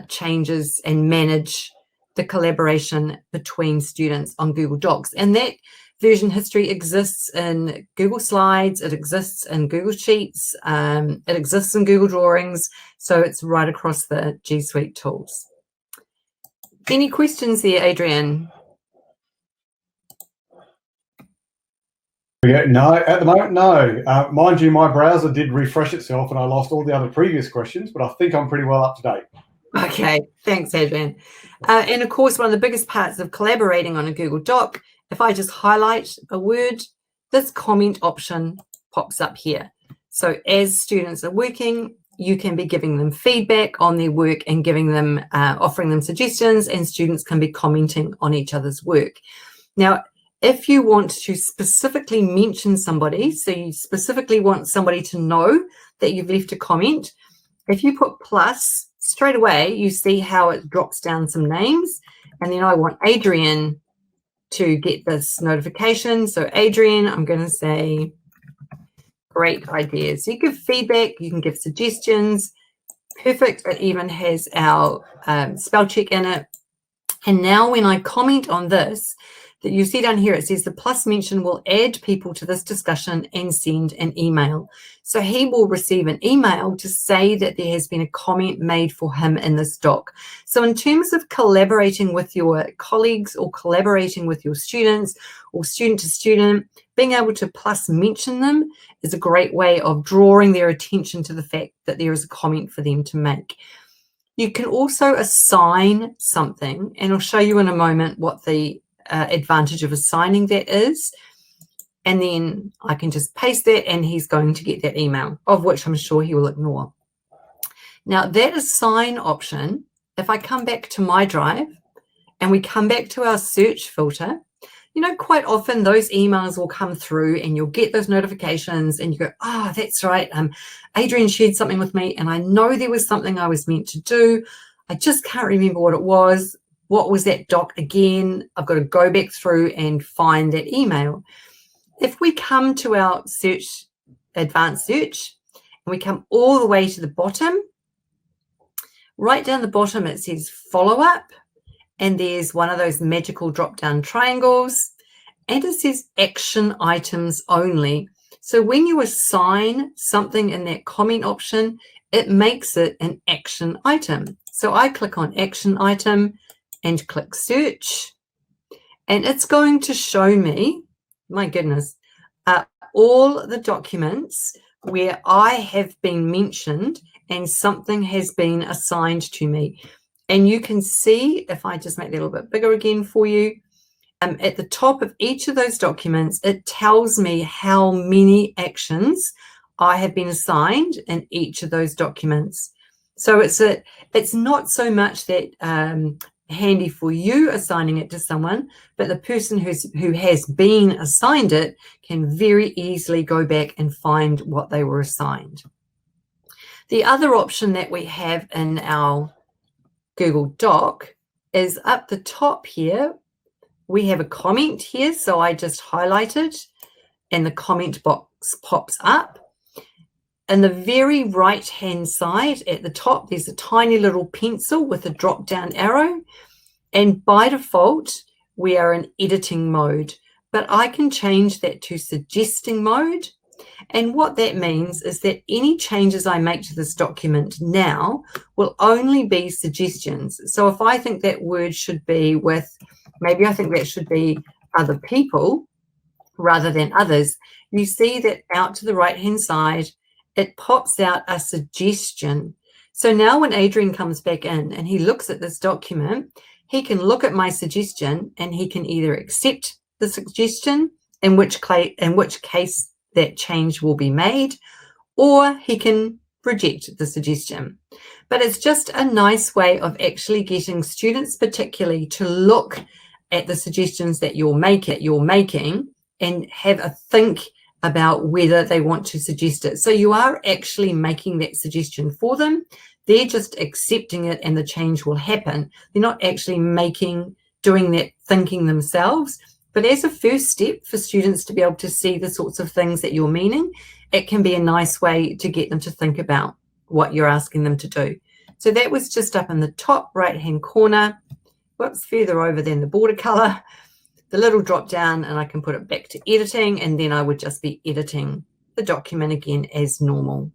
changes and manage the collaboration between students on Google Docs. And that version history exists in Google Slides, it exists in Google Sheets, it exists in Google Drawings, so it's right across the G Suite tools. Any questions there, Adrian? Yeah, no, at the moment, no. Mind you, my browser did refresh itself and I lost all the other previous questions, but I think I'm pretty well up to date. Okay, thanks, Adrian. And of course, one of the biggest parts of collaborating on a Google Doc, if I just highlight a word, this comment option pops up here. So as students are working, you can be giving them feedback on their work and giving them, offering them suggestions, and students can be commenting on each other's work. Now, if you want to specifically mention somebody, so you specifically want somebody to know that you've left a comment, if you put plus, straight away you see how it drops down some names, and then I want Adrian to get this notification. So Adrian, I'm going to say great ideas. You give feedback, you can give suggestions. Perfect. It even has our spell check in it. And now when I comment on this, that you see down here, it says the plus mention will add people to this discussion and send an email. So he will receive an email to say that there has been a comment made for him in this doc. So in terms of collaborating with your colleagues or collaborating with your students or student to student, being able to plus mention them is a great way of drawing their attention to the fact that there is a comment for them to make. You can also assign something, and I'll show you in a moment what the advantage of assigning that is. And then I can just paste that and he's going to get that email, of which I'm sure he will ignore. Now that assign option, if I come back to my drive and we come back to our search filter, you know, quite often those emails will come through and you'll get those notifications and you go, oh, that's right. Adrian shared something with me and I know there was something I was meant to do. I just can't remember what it was. What was that doc again? I've got to go back through and find that email. If we come to our search, advanced search, and we come all the way to the bottom, right down the bottom it says follow up, and there's one of those magical drop-down triangles, and it says action items only. So when you assign something in that comment option, it makes it an action item. So I click on action item and click search, and it's going to show me, my goodness, all the documents where I have been mentioned and something has been assigned to me. And you can see, if I just make that a little bit bigger again for you, at the top of each of those documents, it tells me how many actions I have been assigned in each of those documents. So it's not so much that handy for you assigning it to someone, but the person who has been assigned it can very easily go back and find what they were assigned. The other option that we have in our Google Doc is up the top here. We have a comment here, so I just highlight it and the comment box pops up. In the very right hand side at the top, there's a tiny little pencil with a drop down arrow, and by default we are in editing mode, but I can change that to suggesting mode. And what that means is that any changes I make to this document now will only be suggestions. So if I think that word should be with, maybe I think that should be other people rather than others, you see that out to the right hand side it pops out a suggestion. So now when Adrian comes back in and he looks at this document, he can look at my suggestion and he can either accept the suggestion, in which case that change will be made, or he can reject the suggestion. But it's just a nice way of actually getting students particularly to look at the suggestions that you're making and have a think about whether they want to suggest it. So you are actually making that suggestion for them. They're just accepting it and the change will happen. They're not actually doing that thinking themselves. But as a first step for students to be able to see the sorts of things that you're meaning, it can be a nice way to get them to think about what you're asking them to do. So that was just up in the top right-hand corner, whoops, further over than the border color, the little drop down, and I can put it back to editing, and then I would just be editing the document again as normal.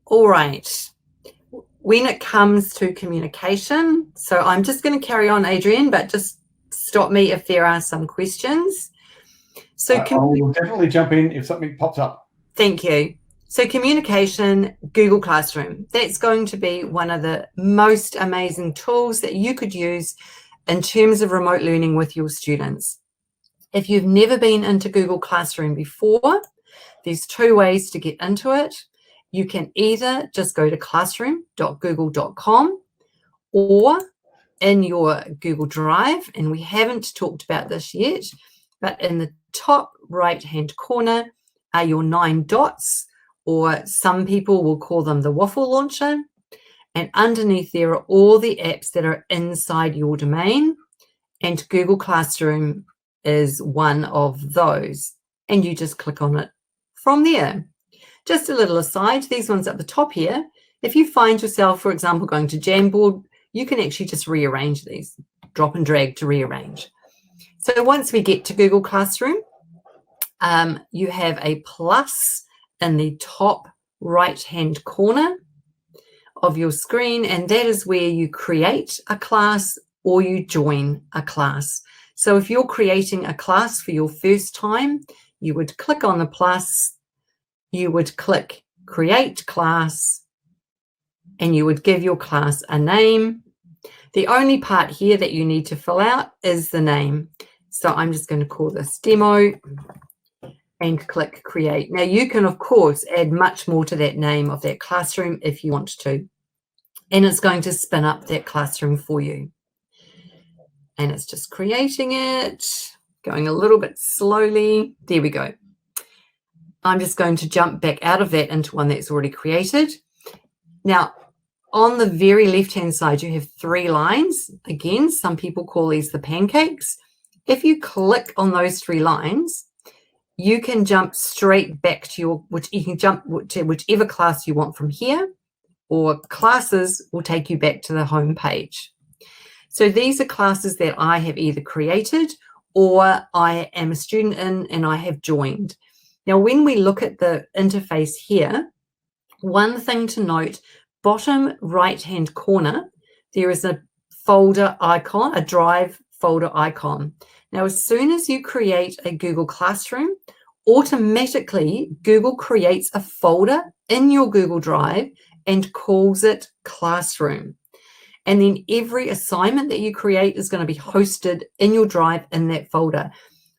All right. When it comes to communication, so I'm just going to carry on, Adrian, but just stop me if there are some questions. So I will definitely jump in if something pops up. Thank you. So communication, Google Classroom. That's going to be one of the most amazing tools that you could use in terms of remote learning with your students. If you've never been into Google Classroom before, there's two ways to get into it. You can either just go to classroom.google.com or in your Google Drive, and we haven't talked about this yet, but in the top right-hand corner are your 9 dots, or some people will call them the waffle launcher. And underneath there are all the apps that are inside your domain, and Google Classroom is one of those. And you just click on it from there. Just a little aside, these ones at the top here, if you find yourself, for example, going to Jamboard, you can actually just rearrange these, drop and drag to rearrange. So once we get to Google Classroom, you have a plus in the top right-hand corner of your screen, and that is where you create a class or you join a class. So if you're creating a class for your first time, you would click on the plus, you would click Create Class, and you would give your class a name. The only part here that you need to fill out is the name. So I'm just going to call this Demo and click Create. Now you can, of course, add much more to that name of that classroom if you want to. And it's going to spin up that classroom for you. And it's just creating it, going a little bit slowly. There we go. I'm just going to jump back out of that into one that's already created. Now, on the very left-hand side, you have 3 lines. Again, some people call these the pancakes. If you click on those 3 lines, you can jump straight back to you can jump to whichever class you want from here, or classes will take you back to the home page. So these are classes that I have either created or I am a student in and I have joined. Now, when we look at the interface here, one thing to note, bottom right-hand corner, there is a folder icon, a Drive folder icon. Now, as soon as you create a Google Classroom, automatically Google creates a folder in your Google Drive and calls it Classroom. And then every assignment that you create is going to be hosted in your Drive in that folder.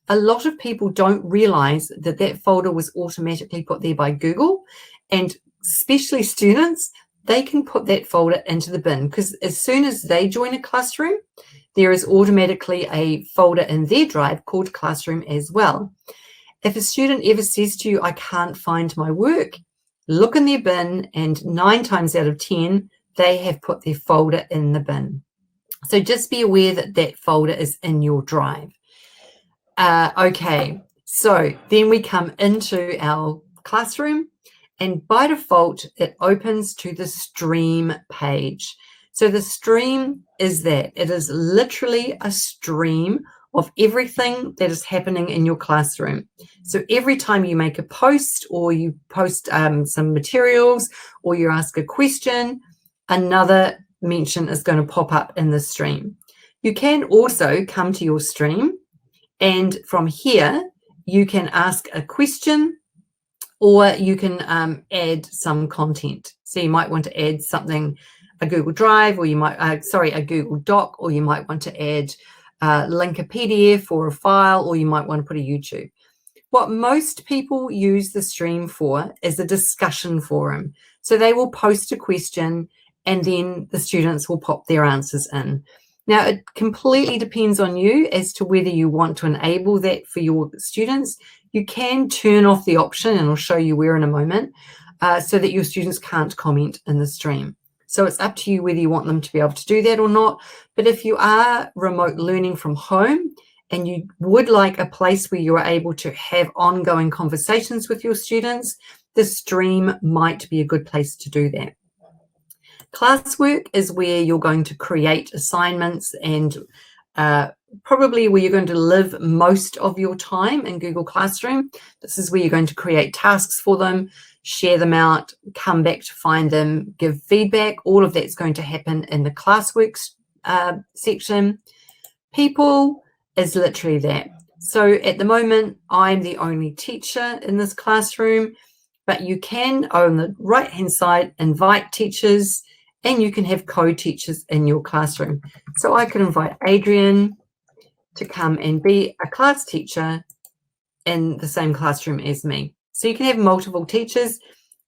A lot of people don't realize that that folder was automatically put there by Google, and especially students, they can put that folder into the bin, because as soon as they join a classroom, there is automatically a folder in their Drive called Classroom as well. If a student ever says to you, I can't find my work, look in their bin, and 9 times out of 10, they have put their folder in the bin. So just be aware that that folder is in your Drive. Okay, so then we come into our classroom, and by default, it opens to the stream page. So the stream is that. It is literally a stream of everything that is happening in your classroom. So every time you make a post, or you post some materials, or you ask a question, another mention is going to pop up in the stream. You can also come to your stream, and from here, you can ask a question, or you can add some content. So you might want to add something, a Google Drive, or you might, a Google Doc, or you might want to add link a PDF or a file, or you might want to put a YouTube. What most people use the stream for is a discussion forum. So they will post a question, and then the students will pop their answers in. Now, it completely depends on you as to whether you want to enable that for your students. You can turn off the option, and I'll show you where in a moment, so that your students can't comment in the stream. So it's up to you whether you want them to be able to do that or not. But if you are remote learning from home and you would like a place where you are able to have ongoing conversations with your students, the stream might be a good place to do that. Classwork is where you're going to create assignments, and probably where you're going to live most of your time in Google Classroom. This is where you're going to create tasks for them, share them out, come back to find them, give feedback. All of that's going to happen in the Classwork section. People is literally that. So at the moment, I'm the only teacher in this classroom, but you can, on the right-hand side, invite teachers, and you can have co-teachers in your classroom. So I can invite Adrian to come and be a class teacher in the same classroom as me. So you can have multiple teachers.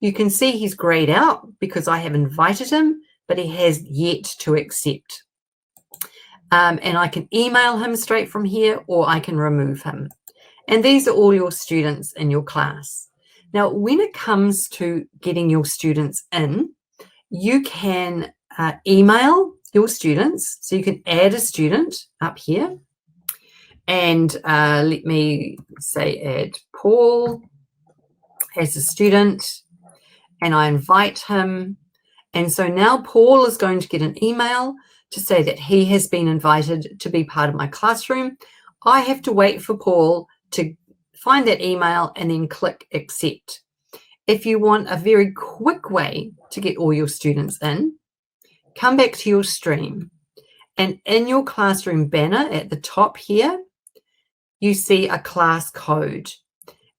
You can see he's grayed out because I have invited him, but he has yet to accept. And I can email him straight from here, or I can remove him. And these are all your students in your class. Now, when it comes to getting your students in, you can email your students. So you can add a student up here. And let me say add Paul as a student, and I invite him. And so now Paul is going to get an email to say that he has been invited to be part of my classroom. I have to wait for Paul to find that email and then click accept. If you want a very quick way to get all your students in, come back to your stream, and in your classroom banner at the top here, you see a class code,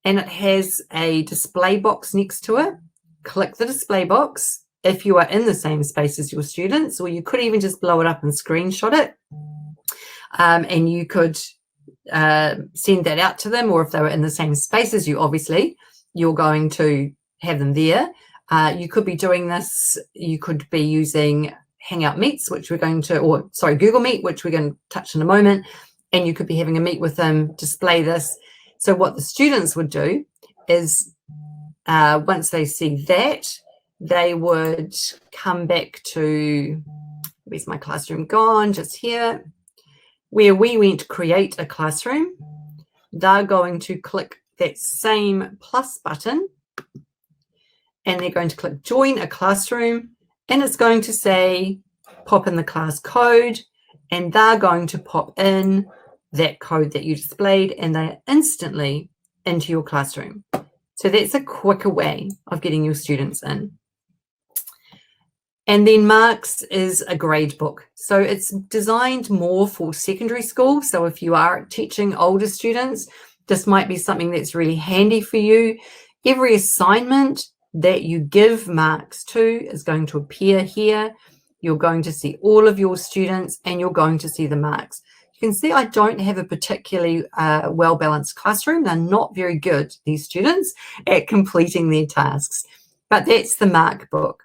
and it has a display box next to it. Click the display box if you are in the same space as your students, or you could even just blow it up and screenshot it. And you could send that out to them, or if they were in the same space as you, obviously, you're going to have them there. You could be doing this, you could be using Hangout Meets, which we're going to, or sorry, Google Meet, which we're going to touch in a moment, and you could be having a meet with them, display this. So what the students would do is once they see that, they would come back to, where's my classroom gone? Just here, where we went to create a classroom. They're going to click that same plus button, and they're going to click join a classroom, and it's going to say pop in the class code, and they're going to pop in that code that you displayed, and they're instantly into your classroom. So that's a quicker way of getting your students in. And then Marks is a grade book. So it's designed more for secondary school. So if you are teaching older students, this might be something that's really handy for you. Every assignment that you give marks to is going to appear here. You're going to see all of your students, and you're going to see the marks. You can see I don't have a particularly well-balanced classroom. They're not very good, these students, at completing their tasks. But that's the mark book.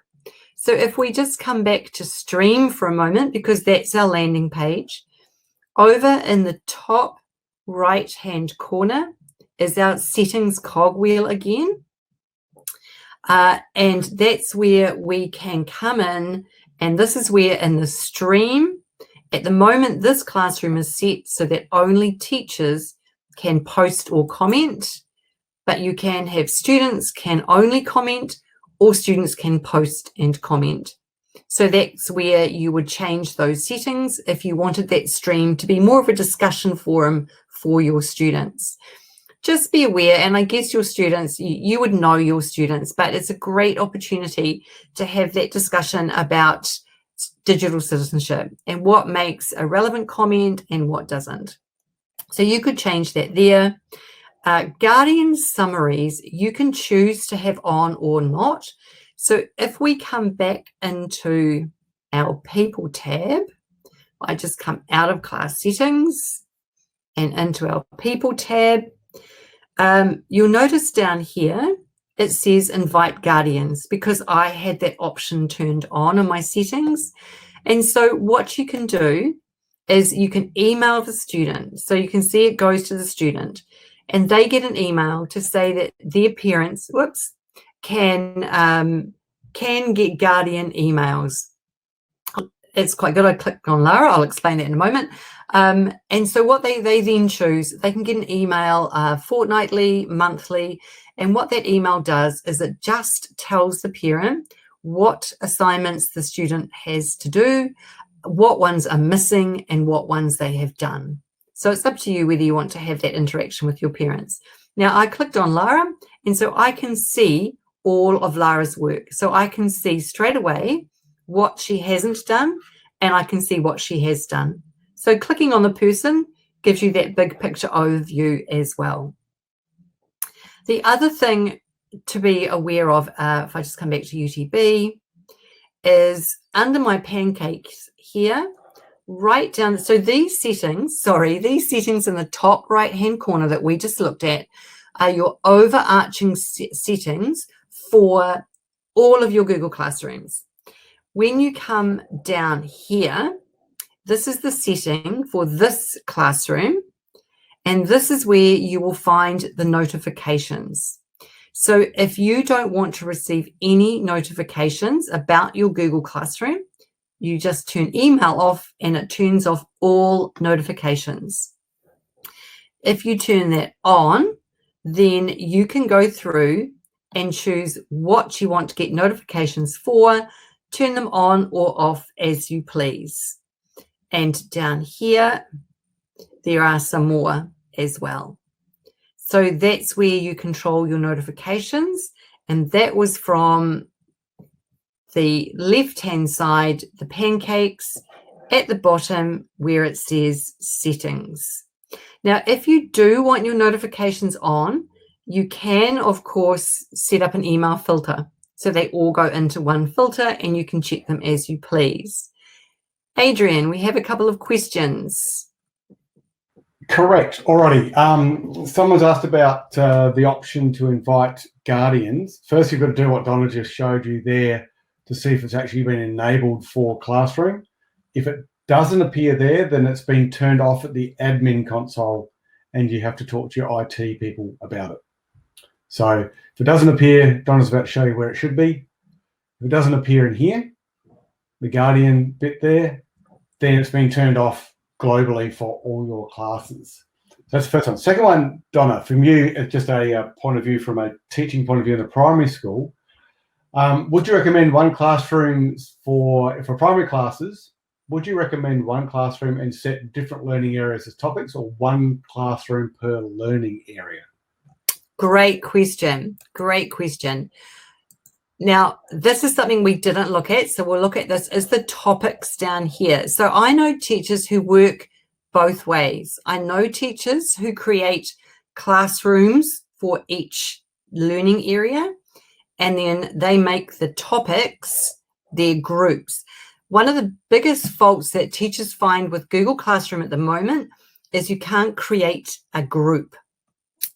So if we just come back to stream for a moment, because that's our landing page, over in the top right-hand corner is our settings cogwheel again. And that's where we can come in, and this is where in the stream, at the moment, this classroom is set so that only teachers can post or comment, but you can have students can only comment, or students can post and comment. So that's where you would change those settings if you wanted that stream to be more of a discussion forum for your students. Just be aware, and I guess your students, you would know your students, but it's a great opportunity to have that discussion about digital citizenship and what makes a relevant comment and what doesn't. So you could change that there. Guardian summaries, you can choose to have on or not. So if we come back into our people tab, I just come out of class settings and into our people tab. You'll notice down here, it says invite guardians, because I had that option turned on in my settings. And so what you can do is you can email the student. So you can see it goes to the student, and they get an email to say that their parents, can get guardian emails. It's quite good. I clicked on Lara. I'll explain that in a moment. And so what they then choose, they can get an email fortnightly, monthly, and what that email does is it just tells the parent what assignments the student has to do, what ones are missing, and what ones they have done. So it's up to you whether you want to have that interaction with your parents. Now, I clicked on Lara, and so I can see all of Lara's work. So I can see straight away what she hasn't done, and I can see what she has done. So clicking on the person, gives you that big picture overview as well. The other thing to be aware of, if I just come back to UTB, is under my pancakes here, right down. So these settings in the top right-hand corner that we just looked at are your overarching settings for all of your Google Classrooms. When you come down here, this is the setting for this classroom, and this is where you will find the notifications. So if you don't want to receive any notifications about your Google Classroom, you just turn email off and it turns off all notifications. If you turn that on, then you can go through and choose what you want to get notifications for, turn them on or off as you please. And down here, there are some more as well. So that's where you control your notifications. And that was from the left-hand side, the pancakes, at the bottom where it says settings. Now, if you do want your notifications on, you can, of course, set up an email filter. So they all go into one filter and you can check them as you please. Adrian, we have a couple of questions. Correct. Alrighty. Someone's asked about the option to invite guardians. First, you've got to do what Donna just showed you there to see if it's actually been enabled for Classroom. If it doesn't appear there, then it's been turned off at the admin console and you have to talk to your IT people about it. So if it doesn't appear, Donna's about to show you where it should be. If it doesn't appear in here, the Guardian bit there, then it's been turned off globally for all your classes. So that's the first one. Second one, Donna, from you, it's just a point of view from a teaching point of view in the primary school. Would you recommend one classroom for primary classes? Would you recommend one classroom and set different learning areas as topics, or one classroom per learning area? Great question. Great question. Now, this is something we didn't look at, so we'll look at this as the topics down here. So I know teachers who work both ways. I know teachers who create classrooms for each learning area, and then they make the topics their groups. One of the biggest faults that teachers find with Google Classroom at the moment is you can't create a group.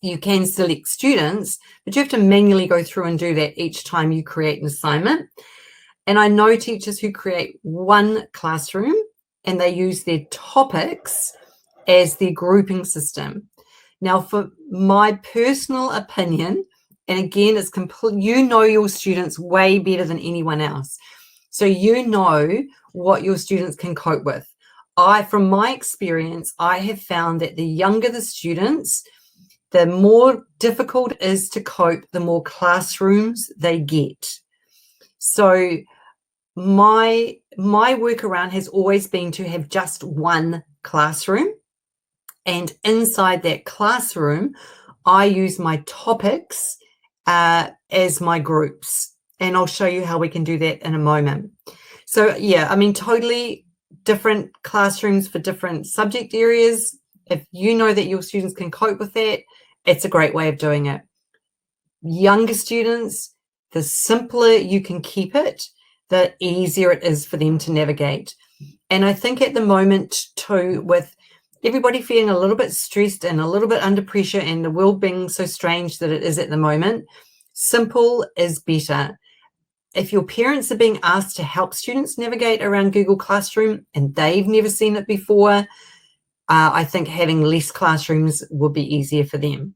You can select students, but you have to manually go through and do that each time you create an assignment. And I know teachers who create one classroom and they use their topics as their grouping system. Now, for my personal opinion, and again, it's complete, you know your students way better than anyone else. So you know what your students can cope with. From my experience, I have found that the younger the students, the more difficult it is to cope, the more classrooms they get. So my workaround has always been to have just one classroom. And inside that classroom, I use my topics as my groups. And I'll show you how we can do that in a moment. So yeah, I mean, totally different classrooms for different subject areas. If you know that your students can cope with that, it's a great way of doing it. Younger students, the simpler you can keep it, the easier it is for them to navigate. And I think at the moment too, with everybody feeling a little bit stressed and a little bit under pressure and the world being so strange that it is at the moment, simple is better. If your parents are being asked to help students navigate around Google Classroom and they've never seen it before, I think having less classrooms will be easier for them.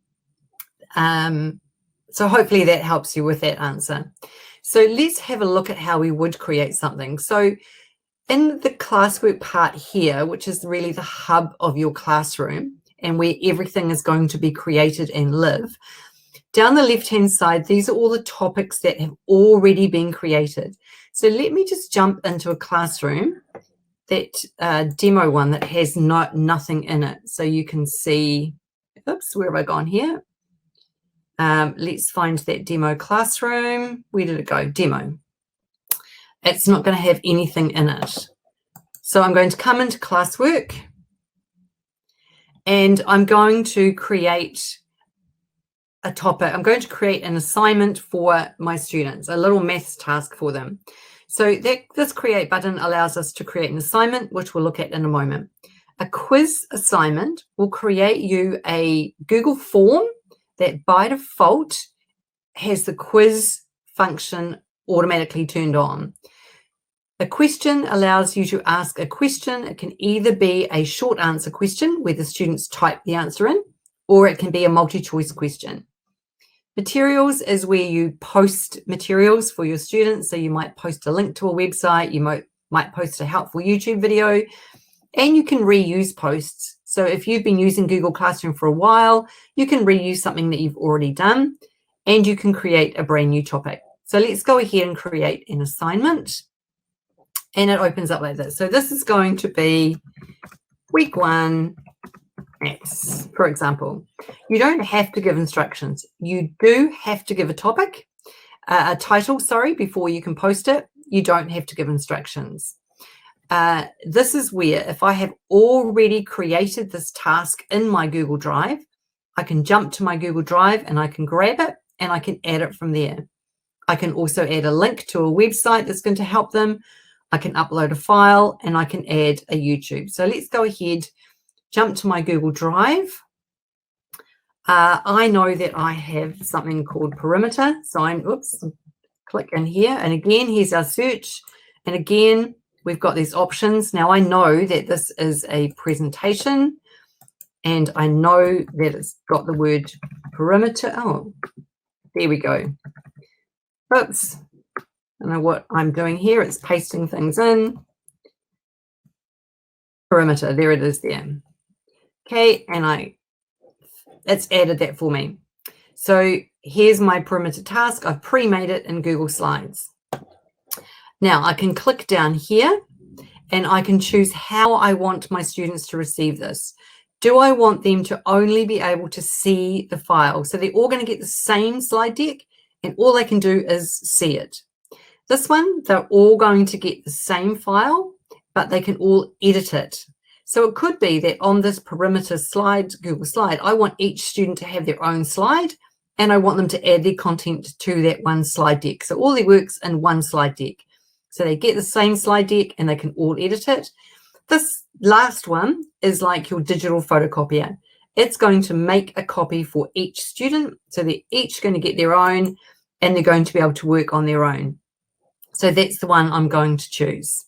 So hopefully that helps you with that answer. So let's have a look at how we would create something. So in the classwork part here, which is really the hub of your classroom and where everything is going to be created and live, down the left-hand side, these are all the topics that have already been created. So let me just jump into a classroom, that demo one that has nothing in it. So you can see, oops, where have I gone here? Let's find that demo classroom. Where did it go? Demo. It's not going to have anything in it. So I'm going to come into classwork. and I'm going to create a topic. I'm going to create an assignment for my students, a little maths task for them. So this create button allows us to create an assignment, which we'll look at in a moment. A quiz assignment will create you a Google form that by default has the quiz function automatically turned on. A question allows you to ask a question. It can either be a short answer question where the students type the answer in, or it can be a multi-choice question. Materials is where you post materials for your students. So you might post a link to a website, you might post a helpful YouTube video, and you can reuse posts. So if you've been using Google Classroom for a while, you can reuse something that you've already done, and you can create a brand new topic. So let's go ahead and create an assignment. And it opens up like this. So this is going to be week 1 maths, for example. You don't have to give instructions. You do have to give a topic, a title, sorry, before you can post it. You don't have to give instructions. This is where if I have already created this task in my Google Drive, I can jump to my Google Drive and I can grab it and I can add it from there. I can also add a link to a website that's going to help them. I can upload a file and I can add a YouTube. So let's go ahead, jump to my Google Drive. I know that I have something called perimeter. So click in here. And again, here's our search. And again, we've got these options. Now I know that this is a presentation and I know that it's got the word perimeter. Oh, there we go. Oops. I don't know what I'm doing here. It's pasting things in. Perimeter, there it is there. Okay, and it's added that for me. So here's my perimeter task. I've pre-made it in Google Slides. Now I can click down here and I can choose how I want my students to receive this. Do I want them to only be able to see the file? So they're all going to get the same slide deck and all they can do is see it. This one, they're all going to get the same file, but they can all edit it. So it could be that on this perimeter slide, Google slide, I want each student to have their own slide and I want them to add their content to that one slide deck. So all their work's in one slide deck. So they get the same slide deck and they can all edit it. This last one is like your digital photocopier. It's going to make a copy for each student. So they're each going to get their own and they're going to be able to work on their own. So that's the one I'm going to choose.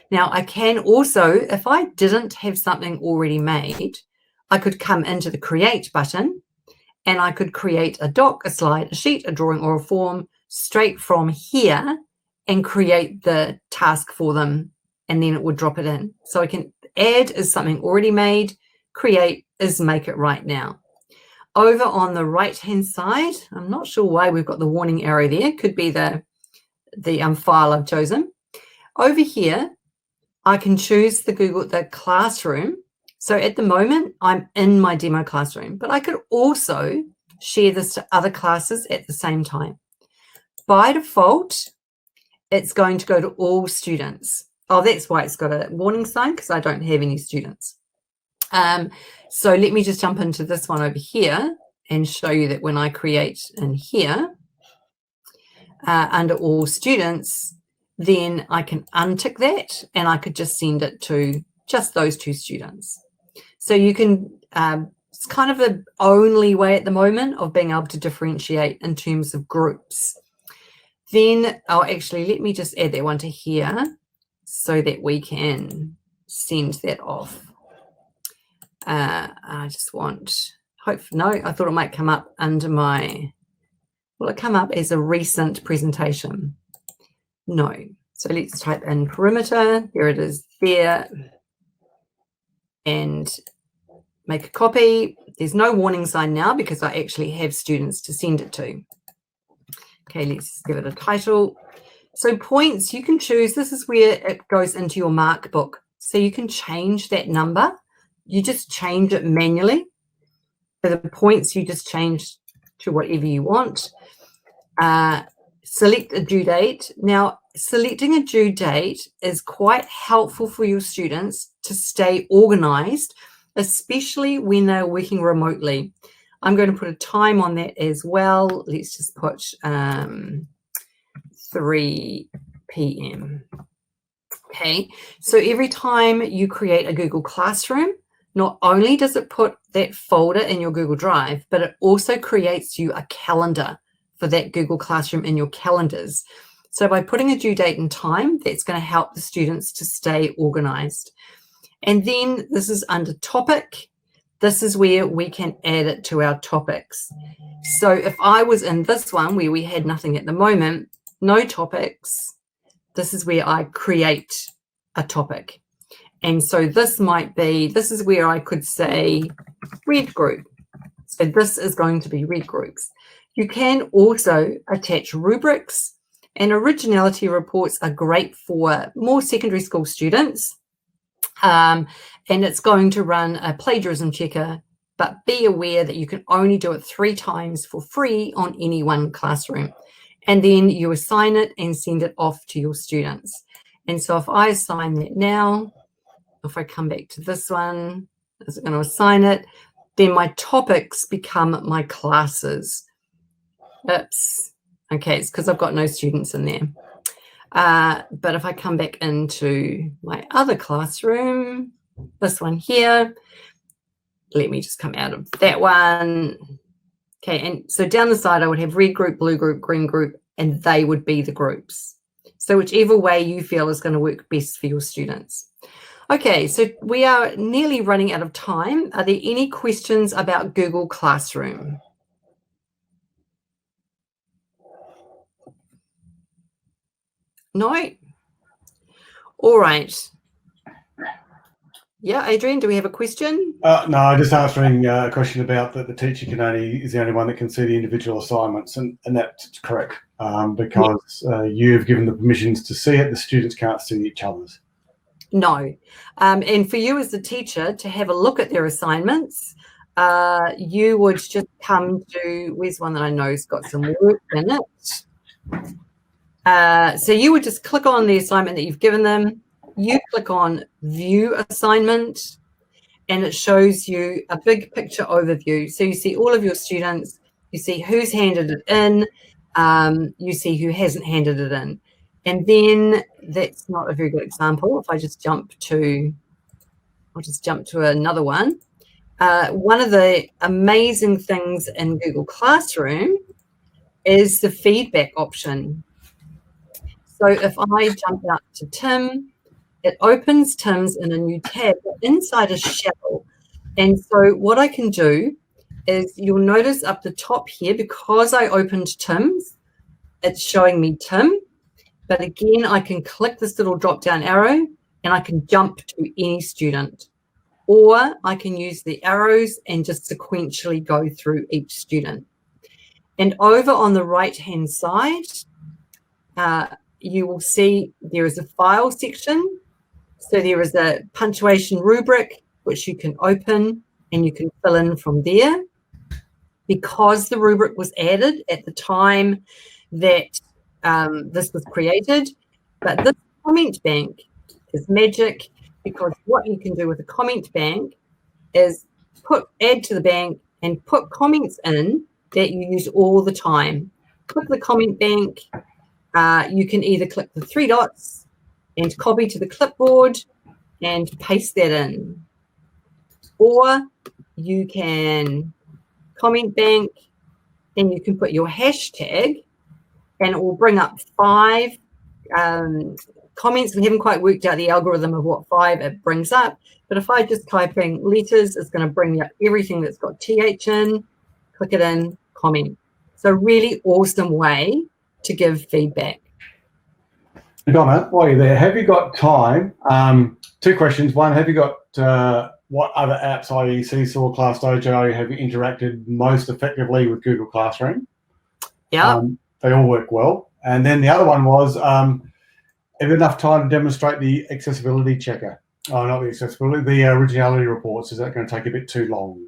Now I can also, if I didn't have something already made, I could come into the create button and I could create a doc, a slide, a sheet, a drawing or a form straight from here and create the task for them and then it would drop it in. So I can add is something already made, create is make it right now. Over on the right hand side, I'm not sure why we've got the warning arrow there, could be the file I've chosen. Over here, I can choose the classroom. So at the moment, I'm in my demo classroom, but I could also share this to other classes at the same time. By default, it's going to go to all students. Oh, that's why it's got a warning sign because I don't have any students. So let me just jump into this one over here and show you that when I create in here, under all students, then I can untick that and I could just send it to just those 2 students. So you can, it's kind of the only way at the moment of being able to differentiate in terms of groups. Then, actually, let me just add that one to here so that we can send that off. I just want, no, I thought it might come up under my, will it come up as a recent presentation? No. So let's type in perimeter. There it is there. And make a copy. There's no warning sign now because I actually have students to send it to. Okay, let's give it a title. So points, you can choose. This is where it goes into your mark book. So you can change that number. You just change it manually. So the points you just change to whatever you want. Select a due date. Now, selecting a due date is quite helpful for your students to stay organized especially when they're working remotely. I'm going to put a time on that as well. Let's just put 3 p.m. Okay, so every time you create a Google Classroom, not only does it put that folder in your Google Drive, but it also creates you a calendar for that Google Classroom in your calendars. So by putting a due date and time, that's going to help the students to stay organized. And then this is under topic. This is where we can add it to our topics. So if I was in this one where we had nothing at the moment, no topics, this is where I create a topic. And so this might be, this is where I could say read group. So this is going to be read groups. You can also attach rubrics, and originality reports are great for more secondary school students. And it's going to run a plagiarism checker, but be aware that you can only do it 3 times for free on any one classroom. And then you assign it and send it off to your students. And so if I assign that now, if I come back to this one, is it going to assign it? Then my topics become my classes. Oops. Okay, it's because I've got no students in there. But if I come back into my other classroom, this one here, let me just come out of that one. Okay, and so down the side, I would have red group, blue group, green group, and they would be the groups. So whichever way you feel is going to work best for your students. Okay, so we are nearly running out of time. Are there any questions about Google Classroom? No? All right. Yeah, Adrian, do we have a question? No, just answering a question about that the teacher is the only one that can see the individual assignments, and that's correct, because you've given the permissions to see it, the students can't see each other's. No. And for you as the teacher to have a look at their assignments, you would just come to, where's one that I know has got some work in it? So you would just click on the assignment that you've given them. You click on View Assignment, and it shows you a big picture overview. So you see all of your students, you see who's handed it in, you see who hasn't handed it in. And then that's not a very good example. If I just jump to, I'll just jump to another one. One of the amazing things in Google Classroom is the feedback option. So if I jump out to Tim, it opens Tim's in a new tab, but inside a shell. And so what I can do is, you'll notice up the top here, because I opened Tim's, it's showing me Tim. But again, I can click this little drop-down arrow and I can jump to any student. Or I can use the arrows and just sequentially go through each student. And over on the right-hand side, you will see there is a file section. So there is a punctuation rubric, which you can open and you can fill in from there. Because the rubric was added at the time that this was created, but this comment bank is magic, because what you can do with a comment bank is add to the bank and put comments in that you use all the time. Click the comment bank. You can either click the 3 dots and copy to the clipboard and paste that in, or you can comment bank and you can put your hashtag, and it will bring up 5 comments. We haven't quite worked out the algorithm of what 5 it brings up, but if I just type in letters, it's going to bring up everything that's got TH in, click it in, comment. So really awesome way to give feedback. Donna, while you're there, have you got time? 2 questions. One, have you got what other apps, i.e. Seesaw, Class Dojo, have you interacted most effectively with Google Classroom? Yeah. They all work well. And then the other one was, have you enough time to demonstrate the accessibility checker? Oh, not the accessibility, the originality reports. Is that going to take a bit too long?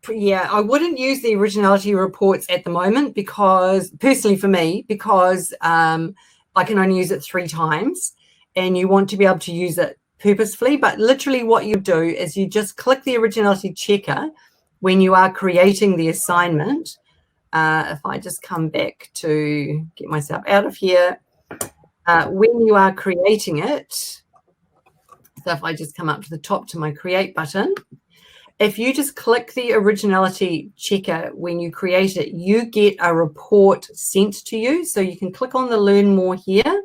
Yeah, I wouldn't use the originality reports at the moment, because personally for me, because I can only use it 3 times, and you want to be able to use it purposefully, but literally what you do is you just click the Originality Checker when you are creating the assignment. If I just come back to get myself out of here, when you are creating it, so if I just come up to the top to my Create button, if you just click the Originality Checker when you create it, you get a report sent to you. So you can click on the Learn More here,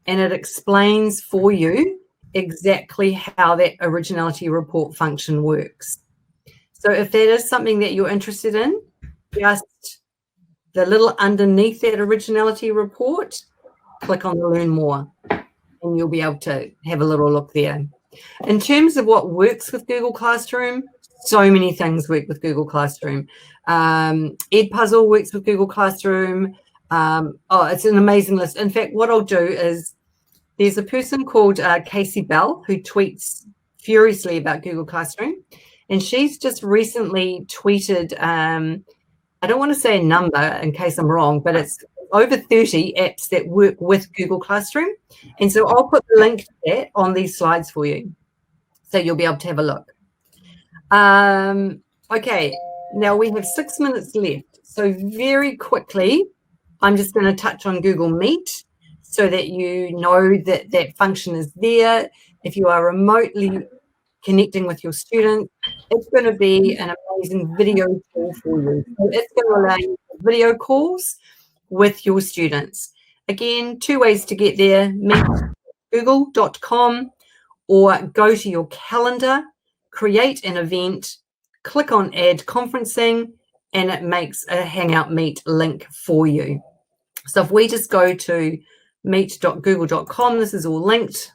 and it explains for you exactly how that Originality report function works. So if that is something that you're interested in, just the little underneath that Originality report, click on the Learn More, and you'll be able to have a little look there. In terms of what works with Google Classroom, so many things work with Google Classroom. Edpuzzle works with Google Classroom. It's an amazing list. In fact, what I'll do is there's a person called Casey Bell who tweets furiously about Google Classroom, and she's just recently tweeted, I don't want to say a number in case I'm wrong, but it's over 30 apps that work with Google Classroom. And so I'll put the link to that on these slides for you, so you'll be able to have a look. Okay, now we have 6 minutes left. So very quickly, I'm just going to touch on Google Meet so that you know that that function is there. If you are remotely connecting with your students, it's going to be an amazing video tool for you. So it's going to allow you video calls with your students. Again, 2 ways to get there: meetgoogle.com, or go to your calendar, create an event, click on Add Conferencing, and it makes a Hangout Meet link for you. So if we just go to meet.google.com, this is all linked.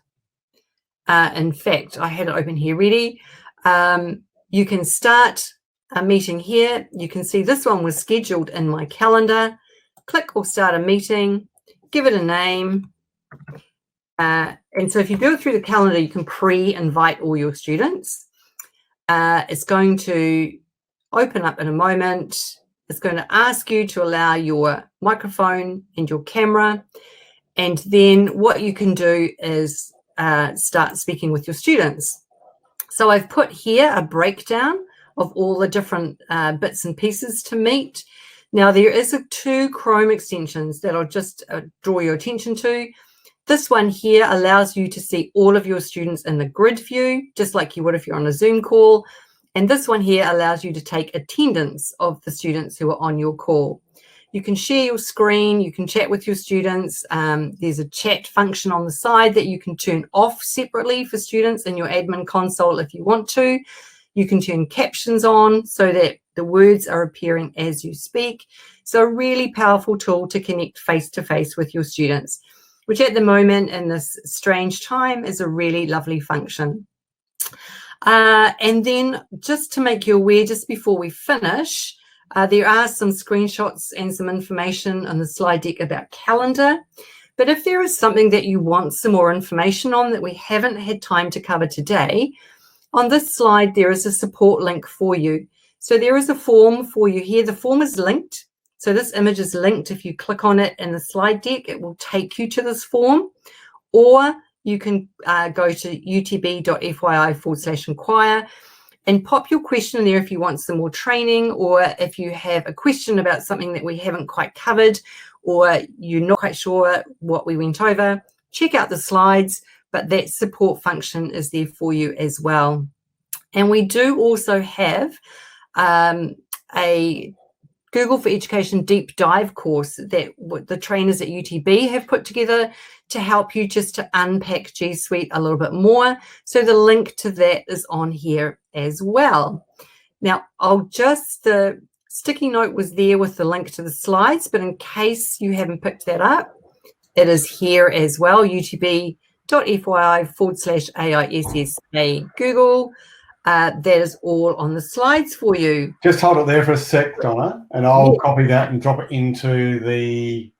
In fact, I had it open here ready. You can start a meeting here. You can see this one was scheduled in my calendar. Click or start a meeting, give it a name. And so if you do it through the calendar, you can pre-invite all your students. It's going to open up in a moment. It's going to ask you to allow your microphone and your camera. And then what you can do is start speaking with your students. So I've put here a breakdown of all the different bits and pieces to Meet. Now there is 2 Chrome extensions that I'll just draw your attention to. This one here allows you to see all of your students in the grid view, just like you would if you're on a Zoom call. And this one here allows you to take attendance of the students who are on your call. You can share your screen, you can chat with your students. There's a chat function on the side that you can turn off separately for students in your admin console if you want to. You can turn captions on so that the words are appearing as you speak. So a really powerful tool to connect face-to-face with your students, which at the moment in this strange time is a really lovely function. And then just to make you aware, just before we finish, there are some screenshots and some information on the slide deck about calendar. But if there is something that you want some more information on that we haven't had time to cover today, on this slide, there is a support link for you. So there is a form for you here. The form is linked. So this image is linked. If you click on it in the slide deck, it will take you to this form. Or you can go to utb.fyi/inquire and pop your question in there if you want some more training, or if you have a question about something that we haven't quite covered, or you're not quite sure what we went over. Check out the slides, but that support function is there for you as well. And we do also have a Google for Education deep dive course that the trainers at UTB have put together to help you just to unpack G Suite a little bit more. So the link to that is on here as well. Now, the sticky note was there with the link to the slides, but in case you haven't picked that up, it is here as well, utb.fyi/AISSA Google. That is all on the slides for you. Just hold it there for a sec, Donna, and I'll copy that and drop it into the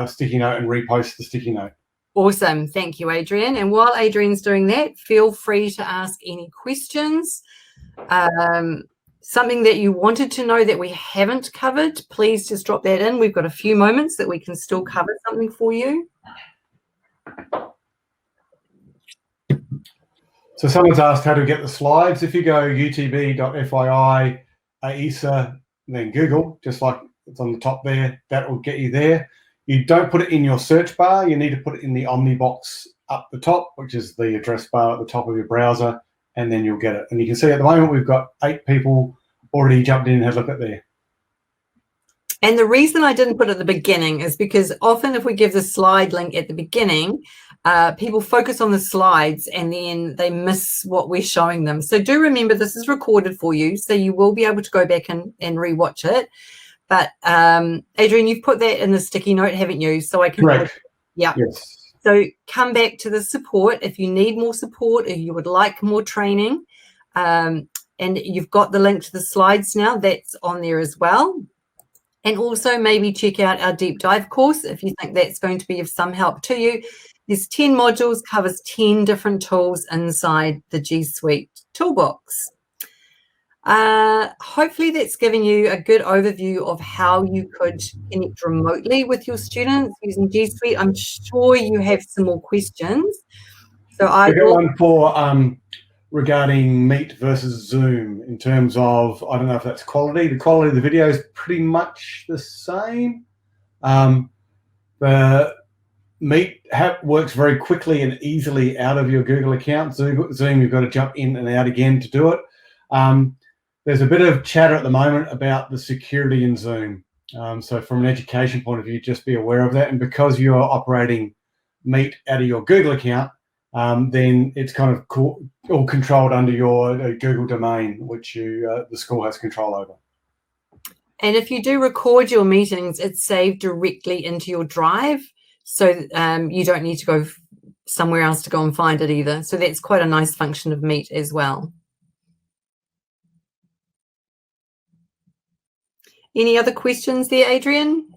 sticky note and repost the sticky note. Awesome. Thank you, Adrian. And while Adrian's doing that, feel free to ask any questions. Something that you wanted to know that we haven't covered, please just drop that in. We've got a few moments that we can still cover something for you. So someone's asked how to get the slides. If you go utb.fyi, AISA, and then Google, just like it's on the top there, that will get you there. You don't put it in your search bar. You need to put it in the Omni box up the top, which is the address bar at the top of your browser, and then you'll get it. And you can see at the moment we've got 8 people already jumped in and had a look at there. And the reason I didn't put it at the beginning is because often if we give the slide link at the beginning, people focus on the slides and then they miss what we're showing them. So do remember this is recorded for you, so you will be able to go back and rewatch it. But Adrian, you've put that in the sticky note, haven't you? So I can. Correct. Yeah. Yes. So come back to the support if you need more support, if you would like more training, and you've got the link to the slides now. That's on there as well. And also maybe check out our deep dive course if you think that's going to be of some help to you. There's 10 modules, covers 10 different tools inside the G Suite toolbox. Hopefully that's given you a good overview of how you could connect remotely with your students using G Suite. I'm sure you have some more questions. So I got one for regarding Meet versus Zoom in terms of, I don't know if that's quality. The quality of the video is pretty much the same. The Meet works very quickly and easily out of your Google account. Zoom, you've got to jump in and out again to do it. There's a bit of chatter at the moment about the security in Zoom. So from an education point of view, just be aware of that. And because you're operating Meet out of your Google account, then it's kind of all controlled under your Google domain, which the school has control over. And if you do record your meetings, it's saved directly into your drive. So you don't need to go somewhere else to go and find it either. So that's quite a nice function of Meet as well. Any other questions there, Adrian?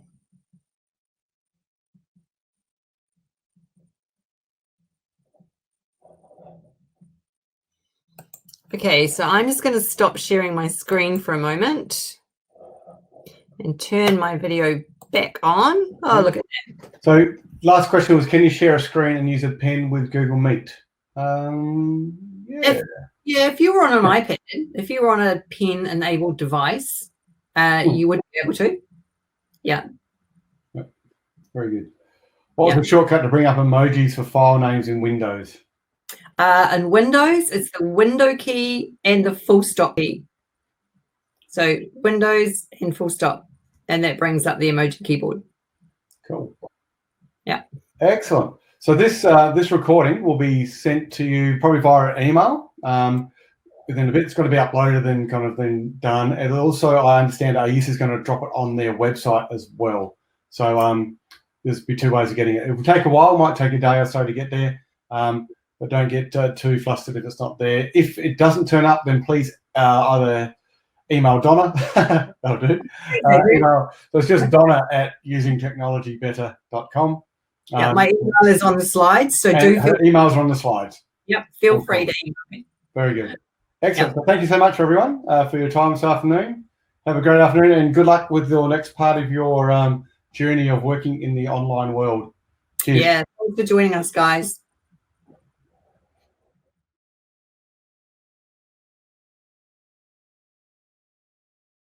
Okay, so I'm just going to stop sharing my screen for a moment and turn my video back on. Oh, look at that. So last question was, can you share a screen and use a pen with Google Meet? If you were on an iPad, if you were on a pen-enabled device, you would be able to. Yeah. Yep. Very good. What was the shortcut to bring up emojis for file names in Windows? In Windows, it's the window key and the full stop key. So Windows and full stop, and that brings up the emoji keyboard. Cool. Yeah. Excellent. So this recording will be sent to you probably via email. Within a bit, it's going to be uploaded and kind of then done. And also, I understand AISA is going to drop it on their website as well. So there's be 2 ways of getting it. It will take a while, might take a day or so to get there. But don't get too flustered if it's not there. If it doesn't turn up, then please either email Donna. That'll do. Email. So it's just donna@usingtechnologybetter.com. Yeah, my email is on the slides, so do her emails are on the slides. Yep, feel free to email me. Very good. Excellent. Well, thank you so much, everyone, for your time this afternoon. Have a great afternoon, and good luck with your next part of your journey of working in the online world. Cheers. Yeah, thanks for joining us, guys.